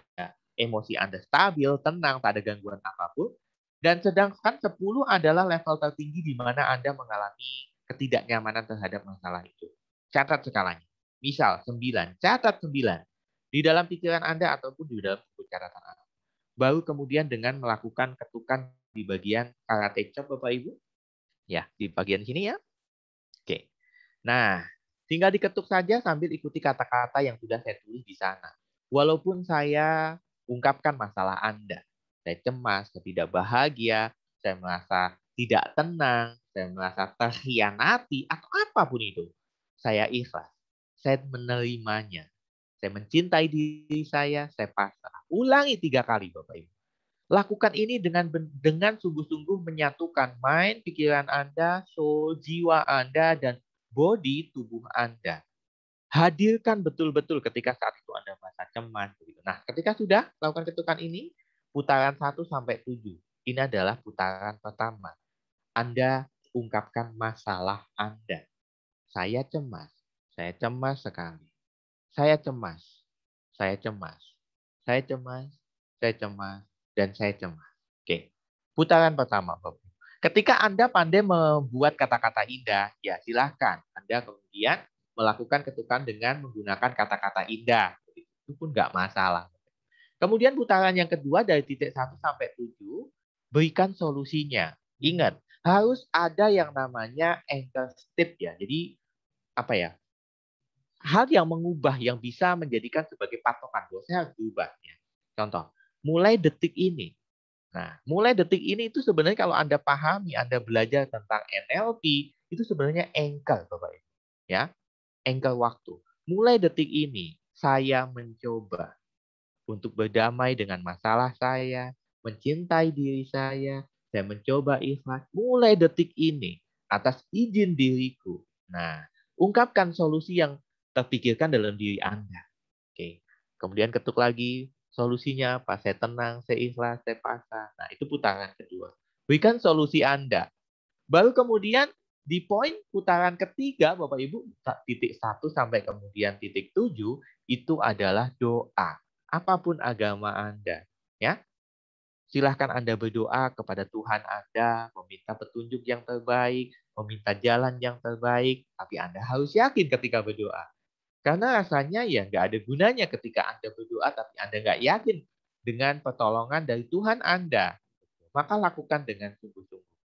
emosi Anda stabil, tenang, tak ada gangguan apapun. Dan sedangkan 10 adalah level tertinggi di mana Anda mengalami ketidaknyamanan terhadap masalah itu. Catat skalanya. Misal 9, catat 9 di dalam pikiran Anda ataupun di dalam buku catatan Anda. Baru kemudian dengan melakukan ketukan di bagian karate chop, Bapak Ibu. Ya, di bagian sini ya. Oke. Nah, tinggal diketuk saja sambil ikuti kata-kata yang sudah saya tulis di sana. Walaupun saya ungkapkan masalah Anda, saya cemas, saya tidak bahagia, saya merasa tidak tenang, saya merasa terkhianati, atau apapun itu, saya ikhlas. Saya menerimanya. Saya mencintai diri saya pasrah. Ulangi 3 kali, Bapak Ibu. Lakukan ini dengan sungguh-sungguh menyatukan mind, pikiran Anda, soul, jiwa Anda, dan body, tubuh Anda. Hadirkan betul-betul ketika saat itu Anda merasa cemas. Nah, ketika sudah lakukan ketukan ini, putaran 1 sampai 7. Ini adalah putaran pertama. Anda ungkapkan masalah Anda. Saya cemas sekali. Saya cemas, saya cemas, saya cemas, saya cemas, dan saya cemas. Oke, putaran pertama, Bapak. Ketika Anda pandai membuat kata-kata indah, ya silahkan Anda kemudian melakukan ketukan dengan menggunakan kata-kata indah. Itu pun nggak masalah. Kemudian putaran yang kedua dari titik 1 sampai 7, berikan solusinya. Ingat, harus ada yang namanya anchor state ya. Jadi apa ya? Hal yang mengubah yang bisa menjadikan sebagai patokan bahwa saya harus berubah. Ya. Contoh, mulai detik ini. Nah, mulai detik ini itu sebenarnya kalau Anda pahami, Anda belajar tentang NLP, itu sebenarnya anchor, Bapak Ibu. Ya, anchor waktu. Mulai detik ini, saya mencoba untuk berdamai dengan masalah saya, mencintai diri saya mencoba ikhlas. Mulai detik ini, atas izin diriku. Nah, ungkapkan solusi yang terpikirkan dalam diri Anda. Oke. Kemudian ketuk lagi, solusinya apa? Saya tenang, saya ikhlas, saya pasrah. Nah, itu putaran kedua. Berikan solusi Anda. Baru kemudian di poin putaran ketiga, Bapak Ibu, titik 1 sampai kemudian titik 7, itu adalah doa. Apapun agama Anda. Ya, silahkan Anda berdoa kepada Tuhan Anda, meminta petunjuk yang terbaik, meminta jalan yang terbaik, tapi Anda harus yakin ketika berdoa. Karena rasanya ya nggak ada gunanya ketika Anda berdoa tapi Anda nggak yakin dengan pertolongan dari Tuhan Anda. Maka lakukan dengan sungguh-sungguh.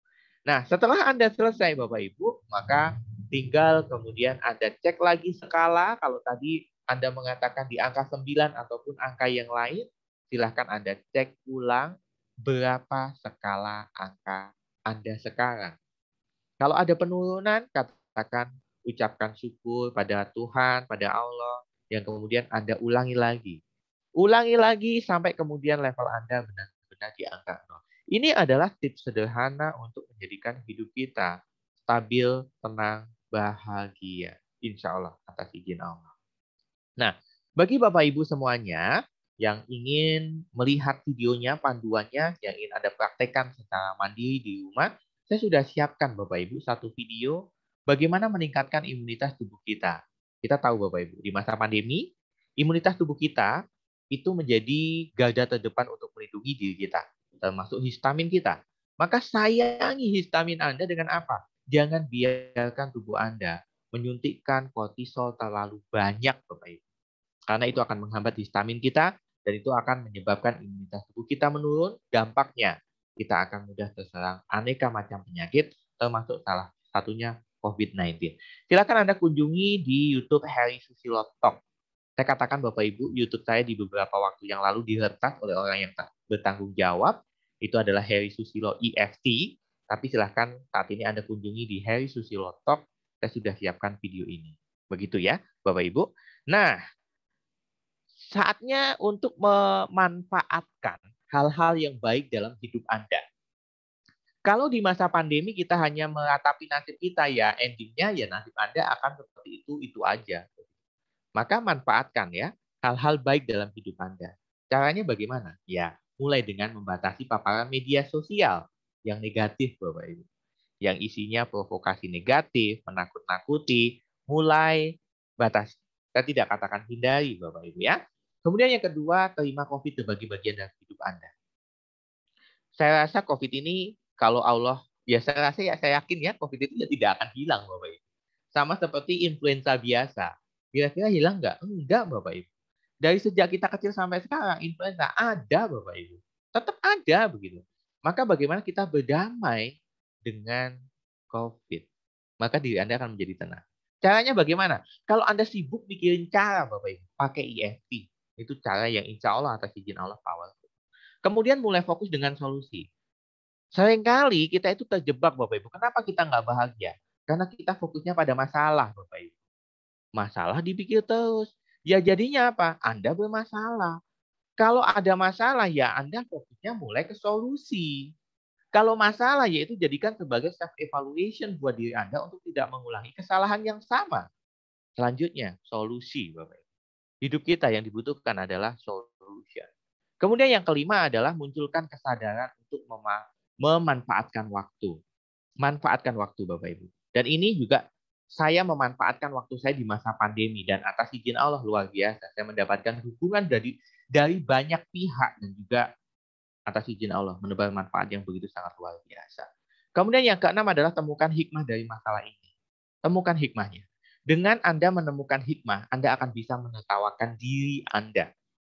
Nah, setelah Anda selesai Bapak Ibu, maka tinggal kemudian Anda cek lagi skala. Kalau tadi Anda mengatakan di angka 9 ataupun angka yang lain, silahkan Anda cek ulang berapa skala angka Anda sekarang. Kalau ada penurunan, katakan ucapkan syukur pada Tuhan, pada Allah, yang kemudian Anda ulangi lagi. Ulangi lagi sampai kemudian level Anda benar-benar di angka 0. Ini adalah tips sederhana untuk menjadikan hidup kita stabil, tenang, bahagia. Insya Allah, atas izin Allah. Nah, bagi Bapak Ibu semuanya yang ingin melihat videonya, panduannya, yang ingin Anda praktekkan secara mandiri di rumah, saya sudah siapkan Bapak Ibu satu video bagaimana meningkatkan imunitas tubuh kita. Kita tahu Bapak Ibu, di masa pandemi, imunitas tubuh kita itu menjadi garda terdepan untuk melindungi diri kita, termasuk histamin kita. Maka sayangi histamin Anda dengan apa? Jangan biarkan tubuh Anda menyuntikkan kortisol terlalu banyak, Bapak Ibu. Karena itu akan menghambat histamin kita, dan itu akan menyebabkan imunitas tubuh kita menurun. Dampaknya, kita akan mudah terserang aneka macam penyakit, termasuk salah satunya COVID-19. Silakan Anda kunjungi di YouTube Heri Susilo Talk. Saya katakan Bapak Ibu, YouTube saya di beberapa waktu yang lalu diretas oleh orang yang tak bertanggung jawab. Itu adalah Heri Susilo EFT. Tapi silahkan saat ini Anda kunjungi di Heri Susilo Talk. Saya sudah siapkan video ini. Begitu ya, Bapak Ibu. Nah, saatnya untuk memanfaatkan hal-hal yang baik dalam hidup Anda. Kalau di masa pandemi kita hanya meratapi nasib kita, ya endingnya ya nasib Anda akan seperti itu aja. Maka manfaatkan ya hal-hal baik dalam hidup Anda. Caranya bagaimana? Ya, mulai dengan membatasi paparan media sosial yang negatif, Bapak Ibu. Yang isinya provokasi negatif, menakut-nakuti, mulai batasi. Saya tidak katakan hindari, Bapak Ibu ya. Kemudian yang kedua, terima COVID sebagai bagian dari hidup Anda. Saya rasa COVID ini, kalau Allah, ya saya rasa ya saya yakin ya COVID itu ya tidak akan hilang, Bapak Ibu. Sama seperti influenza biasa. Kira-kira hilang nggak? Enggak, Bapak Ibu. Dari sejak kita kecil sampai sekarang, influenza ada, Bapak Ibu. Tetap ada begitu. Maka bagaimana kita berdamai dengan COVID? Maka diri Anda akan menjadi tenang. Caranya bagaimana? Kalau Anda sibuk mikirin cara, Bapak Ibu, pakai EFT. Itu cara yang insya Allah atas izin Allah powerful. Kemudian mulai fokus dengan solusi. Seringkali kita itu terjebak, Bapak Ibu. Kenapa kita nggak bahagia? Karena kita fokusnya pada masalah, Bapak Ibu. Masalah dipikir terus. Ya jadinya apa? Anda bermasalah. Kalau ada masalah, ya Anda fokusnya mulai ke solusi. Kalau masalah, yaitu jadikan sebagai self-evaluation buat diri Anda untuk tidak mengulangi kesalahan yang sama. Selanjutnya, solusi, Bapak Ibu. Hidup kita yang dibutuhkan adalah solution. Kemudian yang kelima adalah munculkan kesadaran untuk memanfaatkan waktu. Manfaatkan waktu, Bapak Ibu. Dan ini juga saya memanfaatkan waktu saya di masa pandemi, dan atas izin Allah luar biasa. Saya mendapatkan dukungan dari banyak pihak, dan juga atas izin Allah menebar manfaat yang begitu sangat luar biasa. Kemudian yang keenam adalah temukan hikmah dari masalah ini. Temukan hikmahnya. Dengan Anda menemukan hikmah, Anda akan bisa menertawakan diri Anda.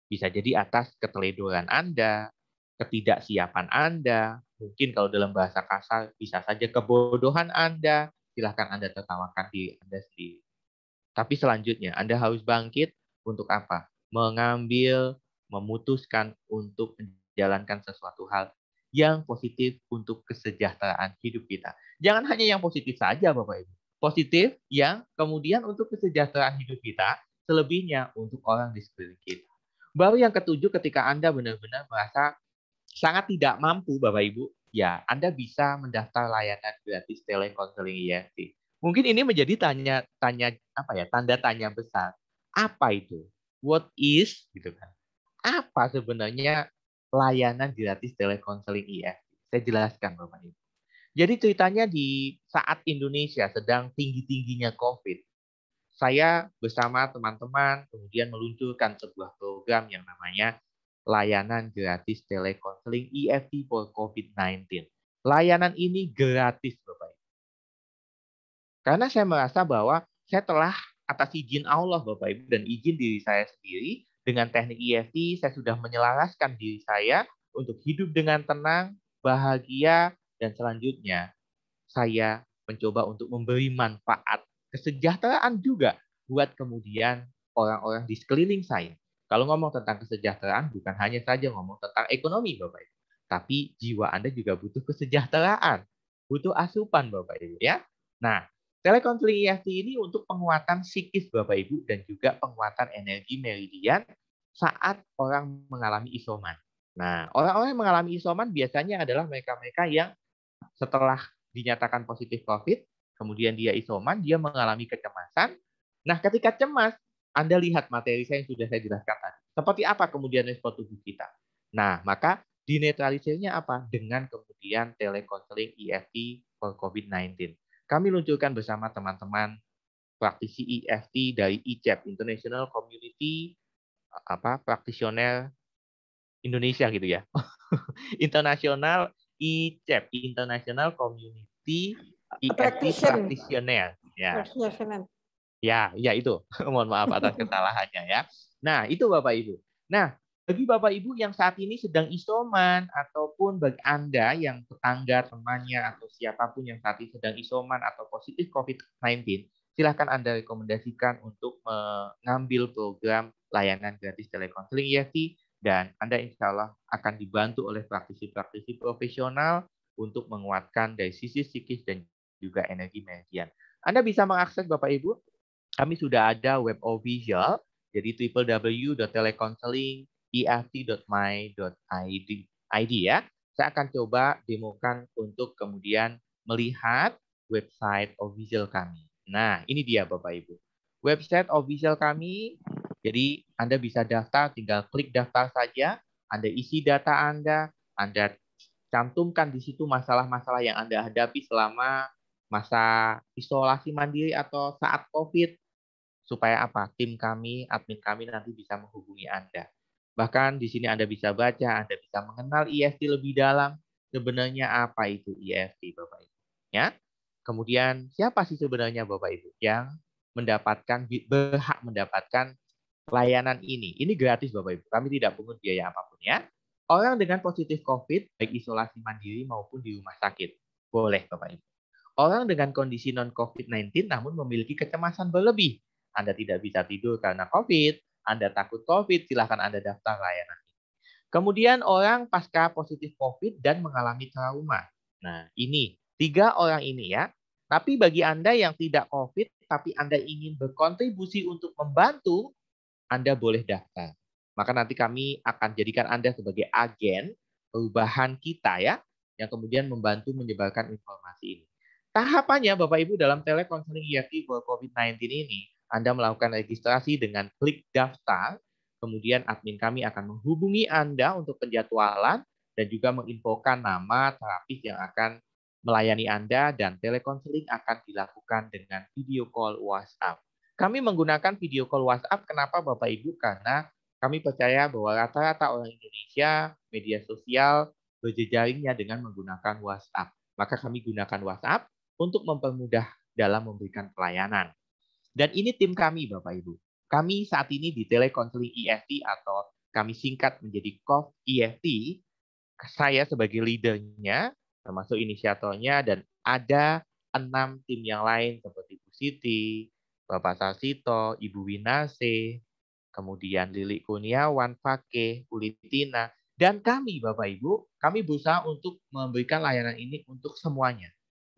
Bisa jadi atas keteledoran Anda, ketidaksiapan Anda, mungkin kalau dalam bahasa kasar bisa saja kebodohan Anda. Silahkan Anda tertawakan diri Anda sendiri. Tapi selanjutnya Anda harus bangkit untuk apa? Memutuskan untuk menjalankan sesuatu hal yang positif untuk kesejahteraan hidup kita. Jangan hanya yang positif saja, Bapak Ibu. Positif yang kemudian untuk kesejahteraan hidup kita, selebihnya untuk orang di sekeliling kita. Baru yang ketujuh, ketika Anda benar-benar merasa sangat tidak mampu, Bapak Ibu, ya Anda bisa mendaftar layanan gratis telekonseling EFT. Mungkin ini menjadi tanda tanya besar. Apa itu? What is gitu kan? Apa sebenarnya layanan gratis telekonseling EFT? Saya jelaskan, Bapak Ibu. Jadi ceritanya di saat Indonesia sedang tinggi-tingginya COVID, saya bersama teman-teman kemudian meluncurkan sebuah program yang namanya layanan gratis telekonseling EFT for COVID-19. Layanan ini gratis, Bapak Ibu. Karena saya merasa bahwa saya telah atas izin Allah, Bapak Ibu, dan izin diri saya sendiri, dengan teknik EFT, saya sudah menyelaraskan diri saya untuk hidup dengan tenang, bahagia, dan selanjutnya saya mencoba untuk memberi manfaat kesejahteraan juga buat kemudian orang-orang di sekeliling saya. Kalau ngomong tentang kesejahteraan, bukan hanya saja ngomong tentang ekonomi, Bapak Ibu. Tapi jiwa Anda juga butuh kesejahteraan. Butuh asupan, Bapak Ibu ya. Nah, telekonseling EFT ini untuk penguatan psikis, Bapak Ibu, dan juga penguatan energi meridian saat orang mengalami isoman. Nah, orang-orang yang mengalami isoman biasanya adalah mereka-mereka yang setelah dinyatakan positif COVID, kemudian dia isoman, dia mengalami kecemasan. Nah, ketika cemas, Anda lihat materi saya yang sudah saya jelaskan tadi. Seperti apa kemudian respon tubuh kita. Nah, maka dinetralisirnya apa? Dengan kemudian telekonseling EFT for COVID-19. Kami luncurkan bersama teman-teman praktisi EFT dari ICEP, International Community Practitioner Indonesia gitu ya. International ICEP, International Community EFT Practitioner. Ya. Harusnya Senin. Ya itu. Mohon maaf atas kesalahannya ya. Nah, itu Bapak Ibu. Nah, bagi Bapak Ibu yang saat ini sedang isoman ataupun bagi Anda yang tetangga, temannya atau siapapun yang saat ini sedang isoman atau positif COVID-19, silakan Anda rekomendasikan untuk mengambil program layanan gratis telekonseling EFT dan Anda insya Allah akan dibantu oleh praktisi-praktisi profesional untuk menguatkan dari sisi psikis dan juga energi manajemen. Anda bisa mengakses Bapak Ibu. Kami sudah ada web official, jadi www.telekonseling.eft.my.id ya. Saya akan coba demokan untuk kemudian melihat website official kami. Nah, ini dia Bapak Ibu. Website official kami, jadi Anda bisa daftar, tinggal klik daftar saja, Anda isi data Anda cantumkan di situ masalah-masalah yang Anda hadapi selama masa isolasi mandiri atau saat COVID, supaya apa? Tim kami, admin kami nanti bisa menghubungi Anda. Bahkan di sini Anda bisa baca, Anda bisa mengenal EFT lebih dalam. Sebenarnya apa itu EFT, Bapak Ibu? Ya. Kemudian siapa sih sebenarnya Bapak Ibu yang berhak mendapatkan layanan ini? Ini gratis Bapak Ibu. Kami tidak pungut biaya apapun ya. Orang dengan positif COVID, baik isolasi mandiri maupun di rumah sakit. Boleh Bapak Ibu. Orang dengan kondisi non-COVID-19 namun memiliki kecemasan berlebih. Anda tidak bisa tidur karena COVID, Anda takut COVID, silahkan Anda daftar layanan. Kemudian orang pasca positif COVID dan mengalami trauma. Nah, ini 3 orang ini ya. Tapi bagi Anda yang tidak COVID, tapi Anda ingin berkontribusi untuk membantu, Anda boleh daftar. Maka nanti kami akan jadikan Anda sebagai agen perubahan kita ya, yang kemudian membantu menyebarkan informasi ini. Tahapannya Bapak Ibu dalam telekonseling EFT for COVID-19 ini, Anda melakukan registrasi dengan klik daftar, kemudian admin kami akan menghubungi Anda untuk penjadwalan dan juga menginfokan nama terapis yang akan melayani Anda dan telekonseling akan dilakukan dengan video call WhatsApp. Kami menggunakan video call WhatsApp, kenapa Bapak Ibu? Karena kami percaya bahwa rata-rata orang Indonesia media sosial berjejaringnya dengan menggunakan WhatsApp. Maka kami gunakan WhatsApp untuk mempermudah dalam memberikan pelayanan. Dan ini tim kami, Bapak Ibu. Kami saat ini di telekonseling EFT atau kami singkat menjadi COF EFT. Saya sebagai leadernya, termasuk inisiatornya, dan ada 6 tim yang lain seperti Bu Siti, Bapak Sasito, Ibu Winase, kemudian Lili Kurniawan, Fakih, Ulitina, dan kami Bapak Ibu, kami berusaha untuk memberikan layanan ini untuk semuanya.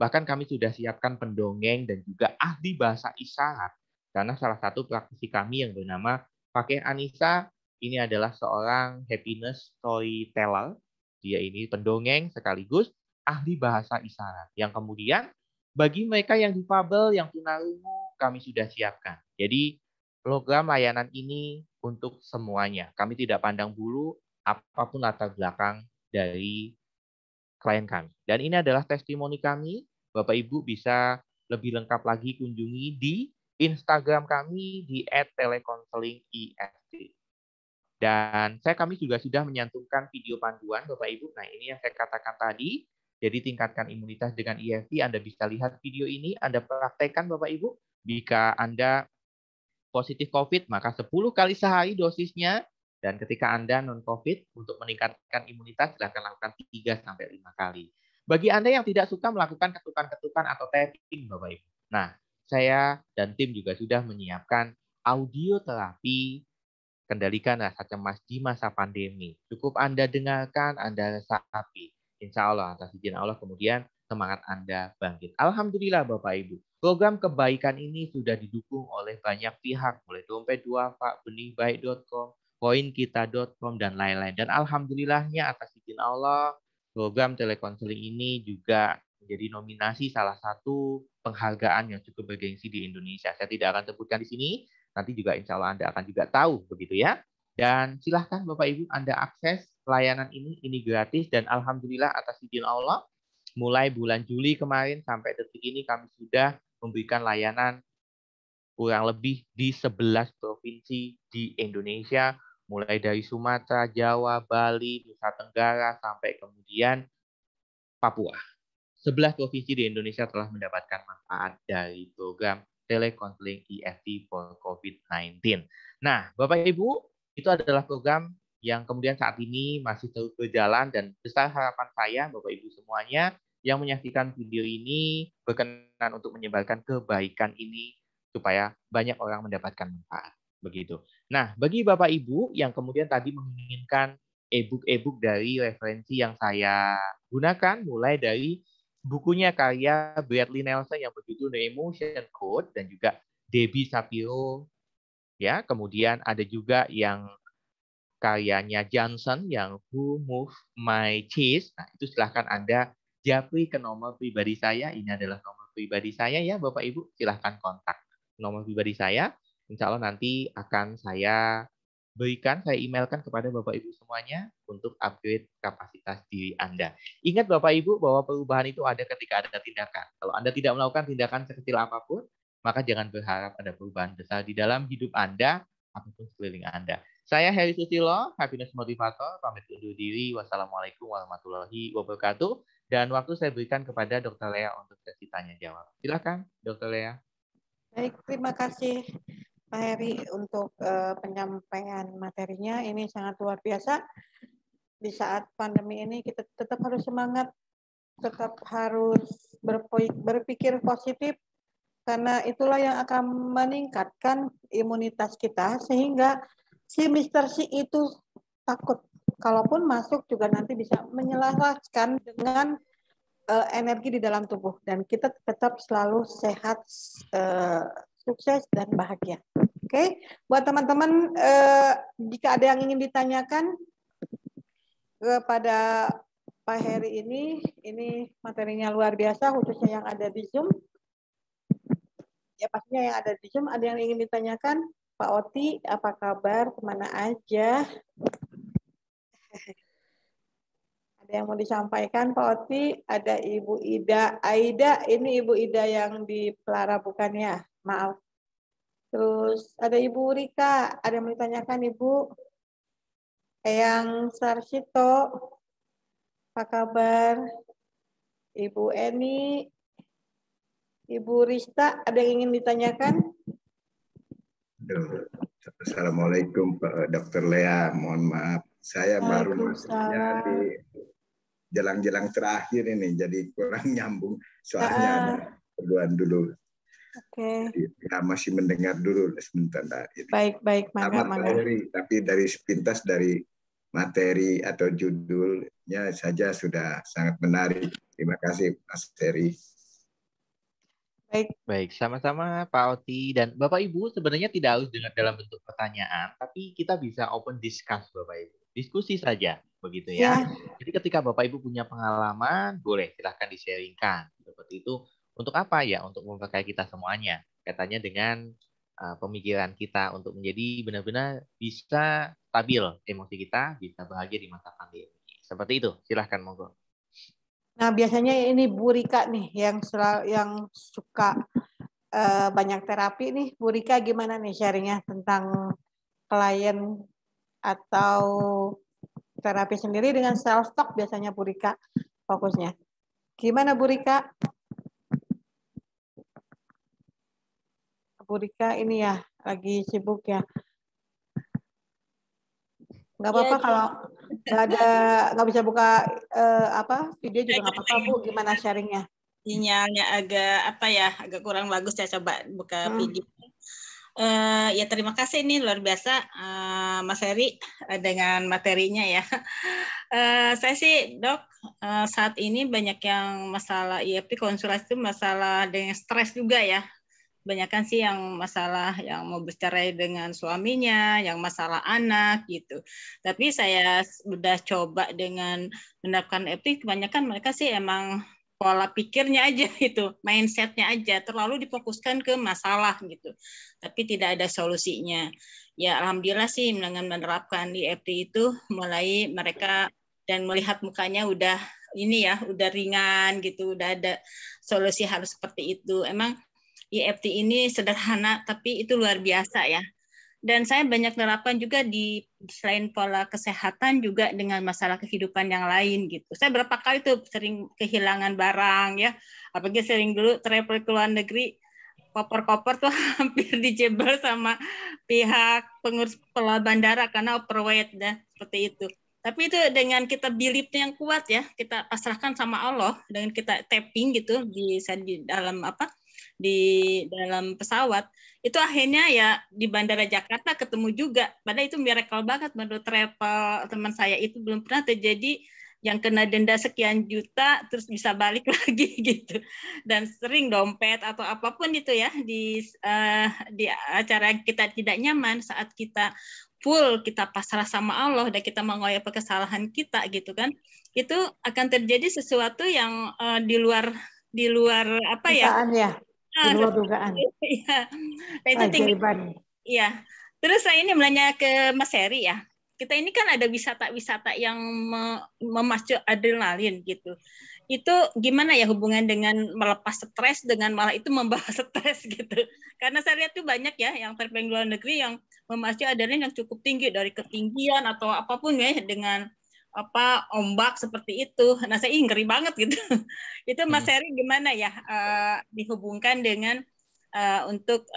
Bahkan kami sudah siapkan pendongeng dan juga ahli bahasa isyarat. Karena salah satu praktisi kami yang bernama Fakih Anissa, ini adalah seorang happiness storyteller. Dia ini pendongeng sekaligus ahli bahasa isyarat. Yang kemudian bagi mereka yang difabel, yang tunarungu, kami sudah siapkan. Jadi program layanan ini untuk semuanya. Kami tidak pandang bulu apapun latar belakang dari klien kami. Dan ini adalah testimoni kami. Bapak Ibu bisa lebih lengkap lagi kunjungi di Instagram kami di @telekonselingeft. Dan kami juga sudah menyantumkan video panduan Bapak Ibu. Nah, ini yang saya katakan tadi. Jadi tingkatkan imunitas dengan EFT. Anda bisa lihat video ini, Anda praktekkan Bapak Ibu. Jika Anda positif COVID, maka 10 kali sehari dosisnya. Dan ketika Anda non-COVID, untuk meningkatkan imunitas, silakan lakukan 3-5 kali. Bagi Anda yang tidak suka melakukan ketukan-ketukan atau tapping, Bapak Ibu. Nah, saya dan tim juga sudah menyiapkan audio terapi kendalikan rasa cemas di masa pandemi. Cukup Anda dengarkan, Anda resapi. Insya Allah, atas izin Allah, kemudian semangat Anda bangkit. Alhamdulillah Bapak Ibu. Program kebaikan ini sudah didukung oleh banyak pihak, mulai Dompet Duafa, benihbaik.com, koinkita.com, dan lain-lain. Dan alhamdulillahnya atas izin Allah, program telekonseling ini juga menjadi nominasi salah satu penghargaan yang cukup bergengsi di Indonesia. Saya tidak akan sebutkan di sini, nanti juga insya Allah Anda akan juga tahu, begitu ya. Dan silahkan Bapak Ibu Anda akses layanan ini gratis, dan alhamdulillah atas izin Allah, mulai bulan Juli kemarin sampai detik ini kami sudah memberikan layanan kurang lebih di 11 provinsi di Indonesia, mulai dari Sumatera, Jawa, Bali, Nusa Tenggara, sampai kemudian Papua. 11 provinsi di Indonesia telah mendapatkan manfaat dari program telekonseling EFT for COVID-19. Nah, Bapak Ibu, itu adalah program yang kemudian saat ini masih terus berjalan dan besar harapan saya, Bapak Ibu semuanya, yang menyaksikan video ini berkenan untuk menyebarkan kebaikan ini supaya banyak orang mendapatkan manfaat. Begitu. Nah, bagi Bapak Ibu yang kemudian tadi menginginkan e-book dari referensi yang saya gunakan, mulai dari bukunya karya Bradley Nelson yang berjudul The Emotion Code dan juga Debbie Shapiro, ya. Kemudian ada juga yang karyanya Johnson yang Who Moved My Cheese. Nah, itu silahkan Anda japri ke nomor pribadi saya. Ini adalah nomor pribadi saya ya, Bapak Ibu. Silahkan kontak nomor pribadi saya. Insya Allah nanti akan saya berikan, saya emailkan kepada Bapak Ibu semuanya untuk upgrade kapasitas diri Anda. Ingat Bapak Ibu bahwa perubahan itu ada ketika ada tindakan. Kalau Anda tidak melakukan tindakan sekecil apapun, maka jangan berharap ada perubahan besar di dalam hidup Anda ataupun sekeliling Anda. Saya Heri Susilo, Happiness Motivator, pamit undur diri. Wassalamualaikum warahmatullahi wabarakatuh. Dan waktu saya berikan kepada Dr. Lea untuk sesi tanya jawab. Silakan, Dr. Lea. Baik, terima kasih Pak Heri untuk penyampaian materinya. Ini sangat luar biasa. Di saat pandemi ini kita tetap harus semangat, tetap harus berpikir positif, karena itulah yang akan meningkatkan imunitas kita sehingga si Mr. C itu takut. Kalaupun masuk juga nanti bisa menyelaraskan dengan energi di dalam tubuh dan kita tetap selalu sehat, sukses dan bahagia. Oke, buat teman-teman jika ada yang ingin ditanyakan kepada Pak Heri ini materinya luar biasa khususnya yang ada di Zoom. Ya pastinya yang ada di Zoom ada yang ingin ditanyakan. Pak Oti, apa kabar? Kemana aja? Ada yang mau disampaikan Pak Oti? Ada Ibu Ida. Aida, ini Ibu Ida yang di Pelara bukan ya? Maaf. Terus ada Ibu Rika. Ada yang mau ditanyakan Ibu? Eyang Sarsito. Apa kabar? Ibu Eni. Ibu Rista, ada yang ingin ditanyakan? Assalamualaikum Pak Dr. Lea, mohon maaf saya baru masuknya di jelang-jelang terakhir ini, jadi kurang nyambung soalnya ada keperluan dulu. Oke. Ya, masih mendengar dulu sebentar. Baik, mangga. Tapi dari sepintas dari materi atau judulnya saja sudah sangat menarik. Terima kasih Mas Heri. Baik, sama-sama Pak Oti dan Bapak Ibu sebenarnya tidak harus dengan dalam bentuk pertanyaan, tapi kita bisa open discuss Bapak Ibu, diskusi saja begitu ya. Jadi ketika Bapak Ibu punya pengalaman, boleh silahkan di-sharingkan seperti itu. Untuk apa ya? Untuk memperkaya kita semuanya. Katanya dengan pemikiran kita untuk menjadi benar-benar bisa stabil emosi kita, bisa bahagia di masa pandemi. Seperti itu. Silahkan monggo. Nah, biasanya ini Bu Rika nih yang suka banyak terapi nih. Bu Rika gimana nih sharingnya tentang klien atau terapi sendiri dengan self talk biasanya Bu Rika fokusnya. Gimana Bu Rika? Bu Rika ini ya lagi sibuk ya. Nggak apa-apa ya, kalau nggak bisa buka video juga nggak apa-apa Bu. Gimana sharingnya? Sinyalnya agak kurang bagus, saya coba buka video. Ya terima kasih, ini luar biasa Mas Heri dengan materinya ya. Saya sih Dok saat ini banyak yang masalah EFT konsultasi itu masalah dengan stres juga ya. Banyakan sih yang masalah yang mau bercerai dengan suaminya, yang masalah anak gitu. Tapi saya sudah coba dengan menerapkan EFT, kebanyakan mereka sih emang pola pikirnya aja itu, mindsetnya aja terlalu difokuskan ke masalah gitu, tapi tidak ada solusinya. Ya alhamdulillah sih dengan menerapkan di EFT itu mulai mereka dan melihat mukanya udah ini ya, udah ringan gitu, udah ada solusi harus seperti itu. Emang EFT ini sederhana tapi itu luar biasa ya. Dan saya banyak nerapkan juga di selain pola kesehatan juga dengan masalah kehidupan yang lain gitu. Saya berapa kali tuh sering kehilangan barang ya, apalagi sering dulu travel ke luar negeri, koper-koper tuh hampir dijebol sama pihak pengurus bandara karena overweight dan seperti itu. Tapi itu dengan kita beliefnya yang kuat ya, kita pasrahkan sama Allah dengan kita tapping gitu di dalam di dalam pesawat, itu akhirnya ya di Bandara Jakarta ketemu juga. Padahal itu miracle banget menurut travel teman saya, itu belum pernah terjadi yang kena denda sekian juta terus bisa balik lagi gitu. Dan sering dompet atau apapun itu ya di acara yang kita tidak nyaman, saat kita full kita pasrah sama Allah dan kita mengoyak kesalahan kita gitu kan, itu akan terjadi sesuatu yang di luar apa ya? Di luar dugaan. Iya. Nah, itu tinggal. Iya. Terus saya ini menanya ke Mas Heri ya. Kita ini kan ada wisata-wisata yang memacu adrenalin gitu. Itu gimana ya hubungan dengan melepas stres dengan malah itu membawa stres gitu. Karena saya lihat tuh banyak ya yang terbang luar negeri yang memacu adrenalin yang cukup tinggi dari ketinggian atau apapun ya dengan ombak seperti itu. Nah, saya ngeri banget gitu. Itu Mas Heri gimana ya dihubungkan dengan untuk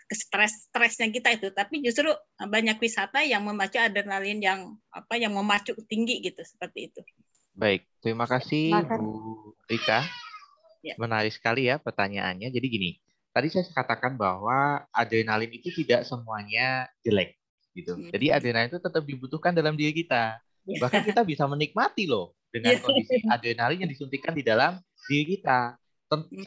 stresnya kita itu. Tapi justru banyak wisata yang memacu adrenalin yang memacu tinggi gitu seperti itu. Baik, terima kasih Bu Rika. Ya. Menarik sekali ya pertanyaannya. Jadi gini, tadi saya katakan bahwa adrenalin itu tidak semuanya jelek gitu. Jadi adrenalin itu tetap dibutuhkan dalam diri kita. Bahkan kita bisa menikmati loh dengan kondisi adrenalin yang disuntikkan di dalam diri kita.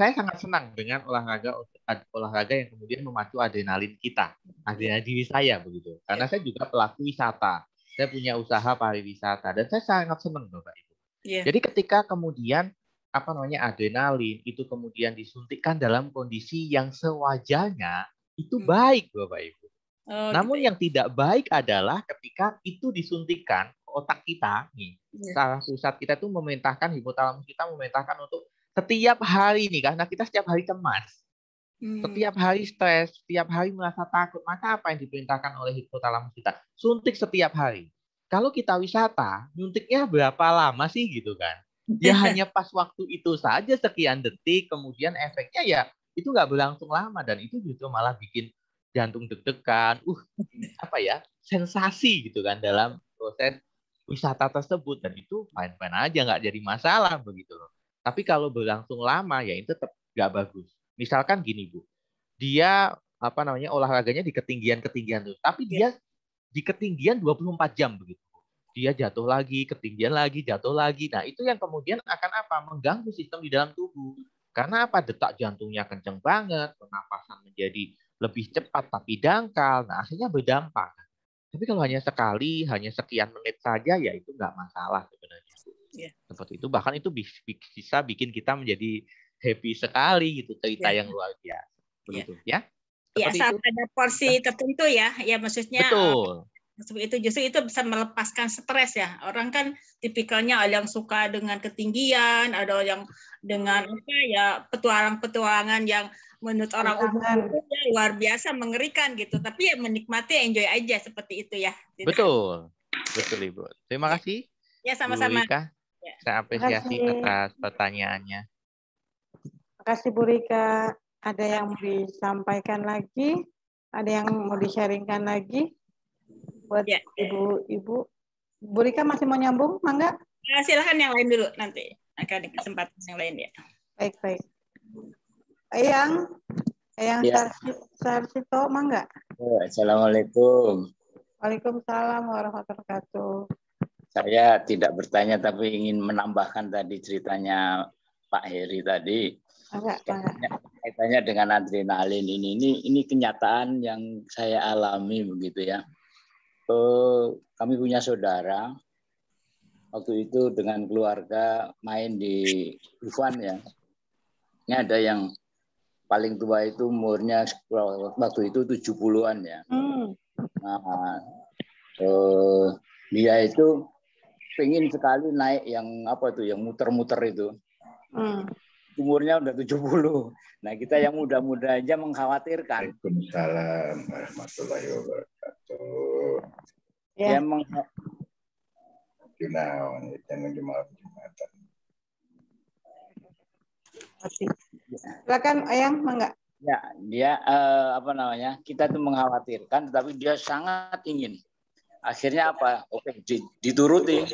Saya sangat senang dengan olahraga yang kemudian memacu adrenalin kita, adrenalin diri saya begitu. Karena saya juga pelaku wisata. Saya punya usaha pariwisata dan saya sangat senang Bapak Ibu. Jadi ketika kemudian adrenalin itu kemudian disuntikkan dalam kondisi yang sewajarnya, itu baik Bapak Ibu. Namun yang tidak baik adalah ketika itu disuntikkan otak kita nih, saraf pusat kita tuh memerintahkan, hipotalamus kita memerintahkan untuk setiap hari nih, karena kita setiap hari cemas, setiap hari stres, setiap hari merasa takut, maka apa yang diperintahkan oleh hipotalamus kita? Suntik setiap hari. Kalau kita wisata, nyuntiknya berapa lama sih gitu kan? Ya hanya pas waktu itu saja sekian detik, kemudian efeknya ya itu nggak berlangsung lama dan itu justru malah bikin jantung deg-degan, sensasi gitu kan dalam proses wisata tersebut dan itu fine-fine aja nggak jadi masalah begitu loh. Tapi kalau berlangsung lama ya itu tetap nggak bagus. Misalkan gini Bu, dia olahraganya di ketinggian tuh, tapi dia di ketinggian 24 jam begitu. Dia jatuh lagi, ketinggian lagi, jatuh lagi. Nah itu yang kemudian akan mengganggu sistem di dalam tubuh. Karena detak jantungnya kenceng banget, pernapasan menjadi lebih cepat tapi dangkal, nah akhirnya berdampak. Tapi kalau hanya sekali, hanya sekian menit saja, ya itu nggak masalah sebenarnya. Seperti itu, bahkan itu bisa bikin kita menjadi happy sekali gitu, cerita yang luar biasa. Begitu ya? Ya, asal ada porsi tertentu ya maksudnya. Betul. Itu justru itu bisa melepaskan stres ya. Orang kan tipikalnya ada yang suka dengan ketinggian, ada yang dengan petualangan yang menurut orang umum itu luar biasa mengerikan gitu. Tapi ya menikmati, enjoy aja seperti itu ya. Betul, Ibu. Terima kasih. Ya sama-sama. Bu Rika, saya apresiasi atas pertanyaannya. Terima kasih Bu Rika. Ada yang mau disampaikan lagi? Ada yang mau di-sharingkan lagi? Buat ibu-ibu. Bu Rika masih mau nyambung, Mangga? Silakan yang lain dulu nanti. Akan kesempatan yang lain ya. Baik. Eyang Sarsito, Mangga? Assalamualaikum. Waalaikumsalam warahmatullahi wabarakatuh. Saya tidak bertanya tapi ingin menambahkan tadi ceritanya Pak Heri tadi. Kaitannya dengan adrenalin ini kenyataan yang saya alami begitu ya. Kami punya saudara waktu itu dengan keluarga main di Dufan ya. Ini ada yang paling tua itu umurnya waktu itu 70-an ya. Nah, dia itu pengen sekali naik yang yang muter-muter itu. umurnya udah 70. Nah, kita yang muda-muda aja mengkhawatirkan. Waalaikumsalam warahmatullahi wabarakatuh. Ya, jangan di malam Jumatan. Silakan Ayang, Mangga. Ya, dia kita tuh mengkhawatirkan, tetapi dia sangat ingin. Akhirnya apa? Oke, dituruti.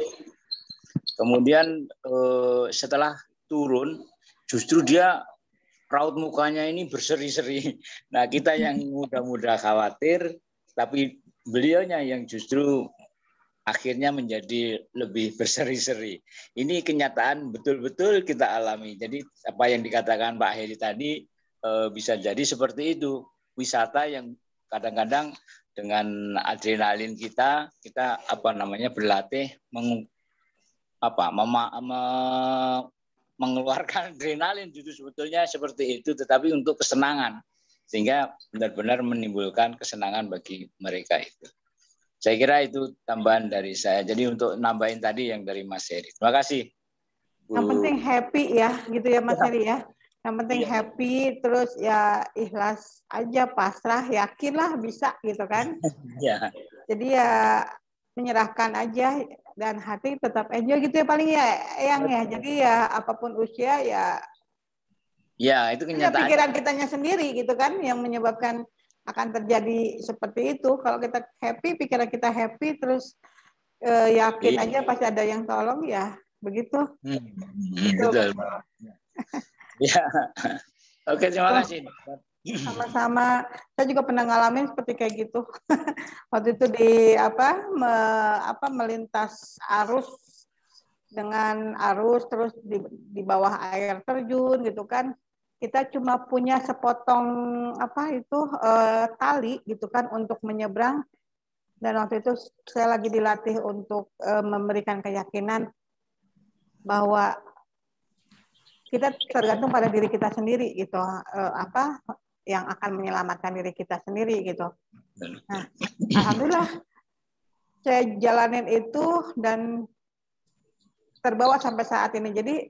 Kemudian setelah turun, justru dia raut mukanya ini berseri-seri. Nah, kita yang muda-muda khawatir, tapi beliaunya yang justru akhirnya menjadi lebih berseri-seri. Ini kenyataan betul-betul kita alami. Jadi apa yang dikatakan Pak Heri tadi bisa jadi seperti itu. Wisata yang kadang-kadang dengan adrenalin kita berlatih mengeluarkan adrenalin itu sebetulnya seperti itu, tetapi untuk kesenangan, sehingga benar-benar menimbulkan kesenangan bagi mereka itu. Saya kira itu tambahan dari saya. Jadi untuk nambahin tadi yang dari Mas Heri. Terima kasih. Yang penting happy ya, gitu ya Mas Heri ya. Yang penting happy, terus ya ikhlas aja, pasrah, yakinlah bisa gitu kan. Ya. Jadi ya menyerahkan aja dan hati tetap enjoy gitu ya paling ya Eyang ya. Jadi ya apapun usia ya. Ya itu kenyataan. Pikiran kitanya sendiri gitu kan yang menyebabkan akan terjadi seperti itu. Kalau kita happy, pikiran kita happy, terus yakin aja pasti ada yang tolong ya begitu. Betul. Ya. Oke, terima kasih. Sama-sama. Saya juga pernah ngalamin seperti kayak gitu. Waktu itu melintas arus dengan arus terus di bawah air terjun gitu kan. Kita cuma punya sepotong tali gitu kan untuk menyeberang. Dan waktu itu saya lagi dilatih untuk memberikan keyakinan bahwa kita tergantung pada diri kita sendiri gitu, yang akan menyelamatkan diri kita sendiri gitu. Nah, alhamdulillah saya jalanin itu dan terbawa sampai saat ini. Jadi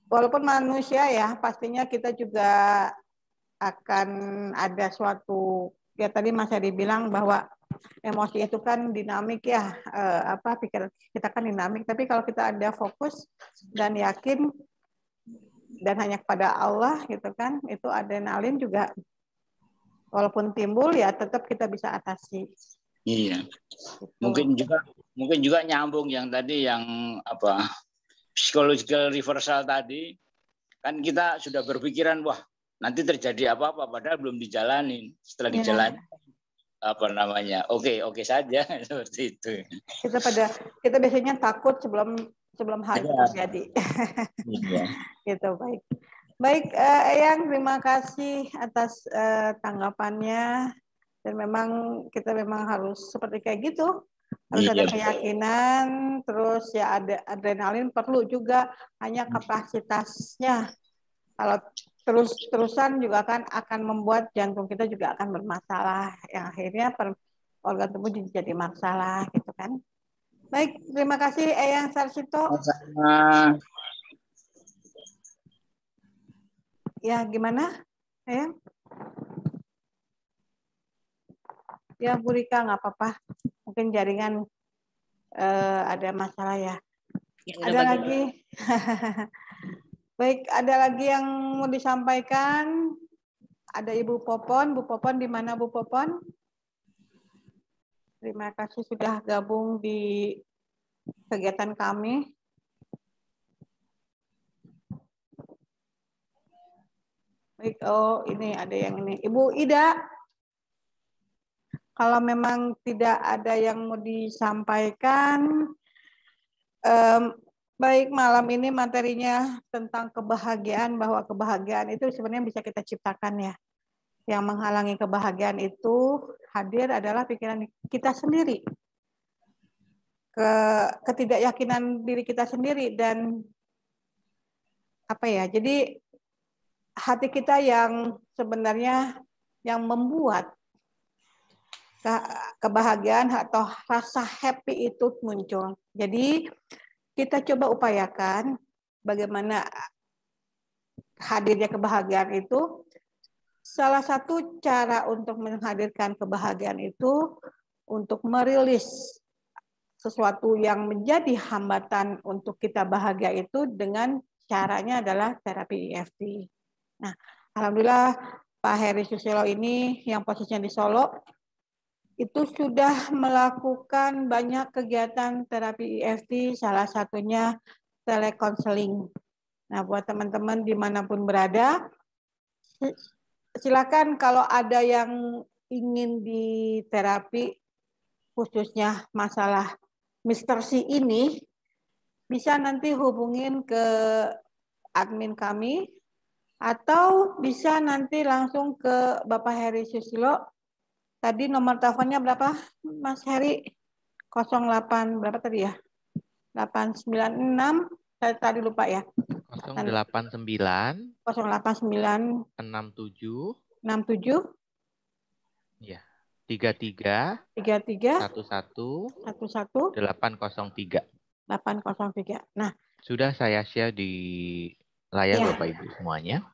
walaupun manusia ya, pastinya kita juga akan ada suatu, ya tadi Mas Heri bilang bahwa emosi itu kan dinamik ya, pikiran kita kan dinamik. Tapi kalau kita ada fokus dan yakin dan hanya kepada Allah gitu kan, itu adrenalin juga walaupun timbul ya tetap kita bisa atasi. Iya. Gitu. Mungkin juga nyambung yang tadi yang psychological reversal tadi, kan kita sudah berpikiran wah nanti terjadi apa-apa padahal belum dijalanin. Setelah dijalani oke saja seperti itu. Kita biasanya takut sebelum hal itu terjadi. Iya. Gitu, baik Eyang, terima kasih atas tanggapannya, dan memang kita harus seperti kayak gitu, harus ada keyakinan, terus ya ada adrenalin perlu juga, hanya kapasitasnya kalau terus-terusan juga kan akan membuat jantung kita juga akan bermasalah, yang akhirnya organ tubuh jadi masalah gitu kan. Baik, terima kasih Eyang Sarsito. Ya, gimana? Eyang? Ya, Bu Rika, nggak apa-apa. Mungkin jaringan ada masalah ya. Ada lagi? Baik, ada lagi yang mau disampaikan? Ada Ibu Popon. Bu Popon, di mana Bu Popon? Terima kasih sudah gabung di kegiatan kami. Baik, ini ada yang ini. Ibu Ida, kalau memang tidak ada yang mau disampaikan, baik, malam ini materinya tentang kebahagiaan, bahwa kebahagiaan itu sebenarnya bisa kita ciptakan ya. Yang menghalangi kebahagiaan itu hadir adalah pikiran kita sendiri. Ketidakyakinan diri kita sendiri, dan jadi hati kita yang sebenarnya yang membuat kebahagiaan atau rasa happy itu muncul. Jadi kita coba upayakan bagaimana hadirnya kebahagiaan itu, salah satu cara untuk menghadirkan kebahagiaan itu untuk merilis sesuatu yang menjadi hambatan untuk kita bahagia itu dengan caranya adalah terapi EFT. Nah, alhamdulillah Pak Heri Susilo ini yang posisinya di Solo itu sudah melakukan banyak kegiatan terapi EFT, salah satunya telekonseling. Nah, buat teman-teman dimanapun berada, silakan kalau ada yang ingin diterapi, khususnya masalah Mr. C ini, bisa nanti hubungin ke admin kami, atau bisa nanti langsung ke Bapak Heri Susilo. Tadi nomor teleponnya berapa, Mas Heri? 08 berapa tadi ya? 896, saya tadi lupa ya. 089 089 67 67 ya 33 33 11 803. Nah, sudah saya share di layar ya. Bapak Ibu semuanya.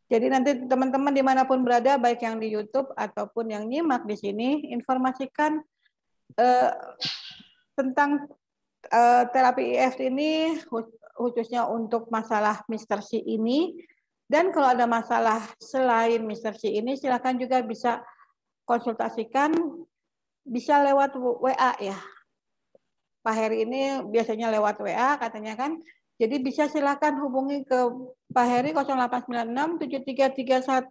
Jadi nanti teman-teman dimanapun berada, baik yang di YouTube ataupun yang nyimak di sini, informasikan tentang terapi EFT ini, khususnya untuk masalah Mr. C ini. Dan kalau ada masalah selain Mr. C ini, silakan juga bisa konsultasikan, bisa lewat WA ya. Pak Heri ini biasanya lewat WA katanya kan. Jadi bisa silakan hubungi ke Pak Heri 0896 7331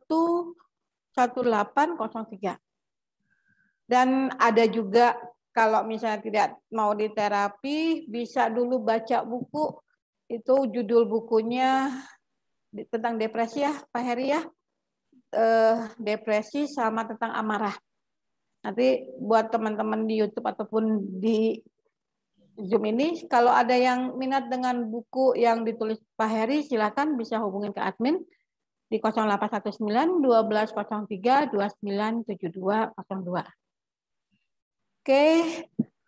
1803. Dan ada juga kalau misalnya tidak mau diterapi, bisa dulu baca buku. Itu judul bukunya tentang depresi ya, Pak Heri ya. Depresi sama tentang amarah. Nanti buat teman-teman di YouTube ataupun di Zoom ini, kalau ada yang minat dengan buku yang ditulis Pak Heri, silakan bisa hubungin ke admin di 0819 1203 297202. Oke,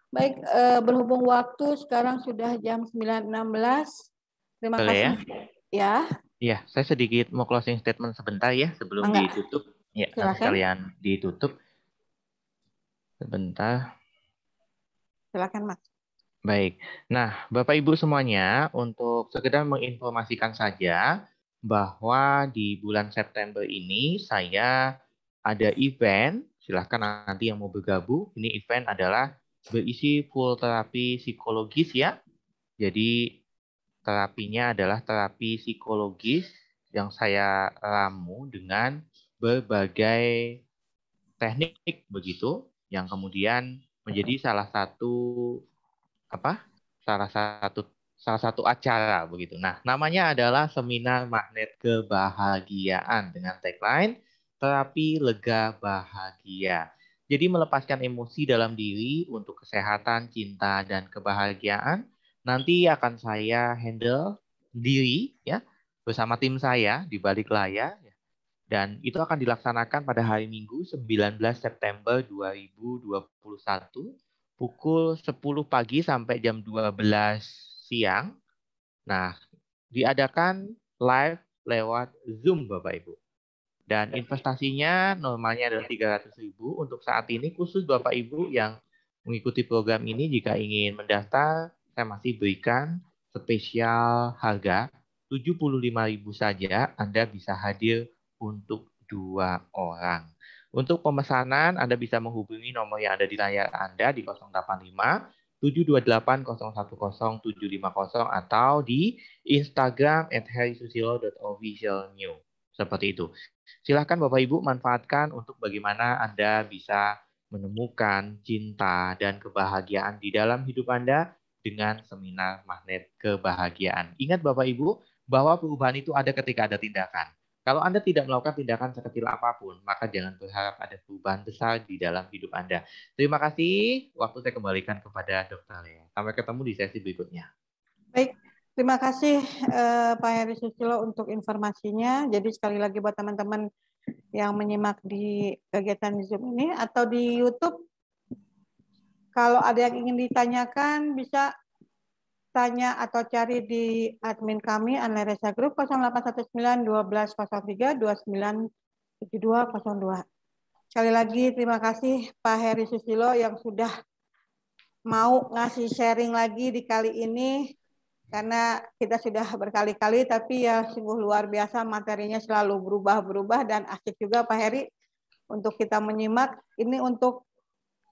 baik, berhubung waktu sekarang sudah jam 9.16. Terima kasih. Ya. Ya, saya sedikit mau closing statement sebentar ya sebelum ditutup. Ya, nanti sekalian ditutup. Sebentar. Silakan, Mas. Baik. Nah, Bapak Ibu semuanya, untuk sekedar menginformasikan saja bahwa di bulan September ini saya ada event, silahkan nanti yang mau bergabung. Ini event adalah berisi full terapi psikologis ya. Jadi terapinya adalah terapi psikologis yang saya ramu dengan berbagai teknik begitu, yang kemudian menjadi salah satu acara begitu. Nah, namanya adalah Seminar Magnet Kebahagiaan dengan tagline Terapi Lega Bahagia. Jadi melepaskan emosi dalam diri untuk kesehatan, cinta, dan kebahagiaan. Nanti akan saya handle sendiri ya bersama tim saya di balik layar. Dan itu akan dilaksanakan pada hari Minggu 19 September 2021 pukul 10 pagi sampai jam 12 siang. Nah, diadakan live lewat Zoom Bapak Ibu. Dan investasinya normalnya adalah 300.000 untuk saat ini, khusus Bapak Ibu yang mengikuti program ini. Jika ingin mendaftar, saya masih berikan spesial harga 75.000 saja. Anda bisa hadir untuk 2 orang. Untuk pemesanan, Anda bisa menghubungi nomor yang ada di layar Anda di 085 728 010 750 atau di Instagram @herisusilo.officialnew. Seperti itu. Silahkan Bapak Ibu manfaatkan untuk bagaimana Anda bisa menemukan cinta dan kebahagiaan di dalam hidup Anda dengan Seminar Magnet Kebahagiaan. Ingat Bapak Ibu, bahwa perubahan itu ada ketika ada tindakan. Kalau Anda tidak melakukan tindakan sekecil apapun, maka jangan berharap ada perubahan besar di dalam hidup Anda. Terima kasih. Waktu saya kembalikan kepada Dr. Lea. Sampai ketemu di sesi berikutnya. Baik, terima kasih Pak Heri Susilo untuk informasinya. Jadi sekali lagi buat teman-teman yang menyimak di kegiatan Zoom ini atau di YouTube, kalau ada yang ingin ditanyakan bisa tanya atau cari di admin kami Anleresa Group 0819 1203 297202. Sekali lagi terima kasih Pak Heri Susilo yang sudah mau ngasih sharing lagi di kali ini, karena kita sudah berkali-kali tapi ya sungguh luar biasa, materinya selalu berubah-berubah dan asik juga Pak Heri untuk kita menyimak. Ini untuk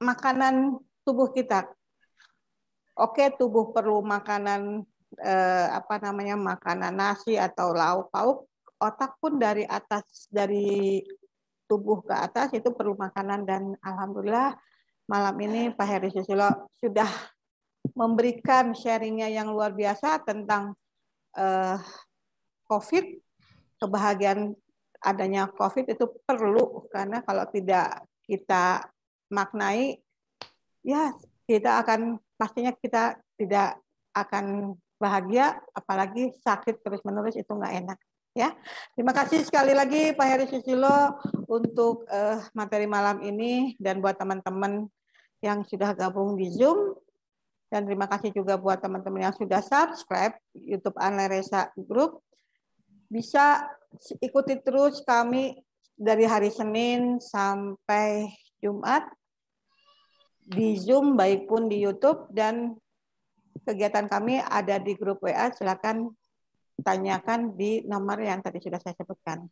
makanan tubuh kita. Oke, tubuh perlu makanan makanan nasi atau lauk pauk, otak pun dari atas, dari tubuh ke atas itu perlu makanan, dan alhamdulillah malam ini Pak Heri Susilo sudah memberikan sharingnya yang luar biasa tentang COVID. Kebahagiaan adanya COVID itu perlu, karena kalau tidak kita maknai, ya kita akan, pastinya kita tidak akan bahagia, apalagi sakit terus-menerus itu nggak enak. Ya, terima kasih sekali lagi Pak Heri Susilo untuk materi malam ini, dan buat teman-teman yang sudah gabung di Zoom, dan terima kasih juga buat teman-teman yang sudah subscribe YouTube Anleresa Group. Bisa ikuti terus kami dari hari Senin sampai Jumat di Zoom, baik pun di YouTube, dan kegiatan kami ada di grup WA. Silakan tanyakan di nomor yang tadi sudah saya sebutkan.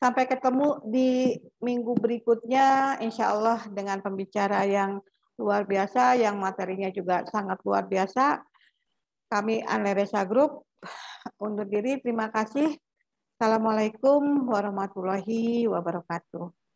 Sampai ketemu di minggu berikutnya, insya Allah dengan pembicara yang luar biasa, yang materinya juga sangat luar biasa. Kami Anleresa Group undur diri. Terima kasih. Assalamualaikum warahmatullahi wabarakatuh.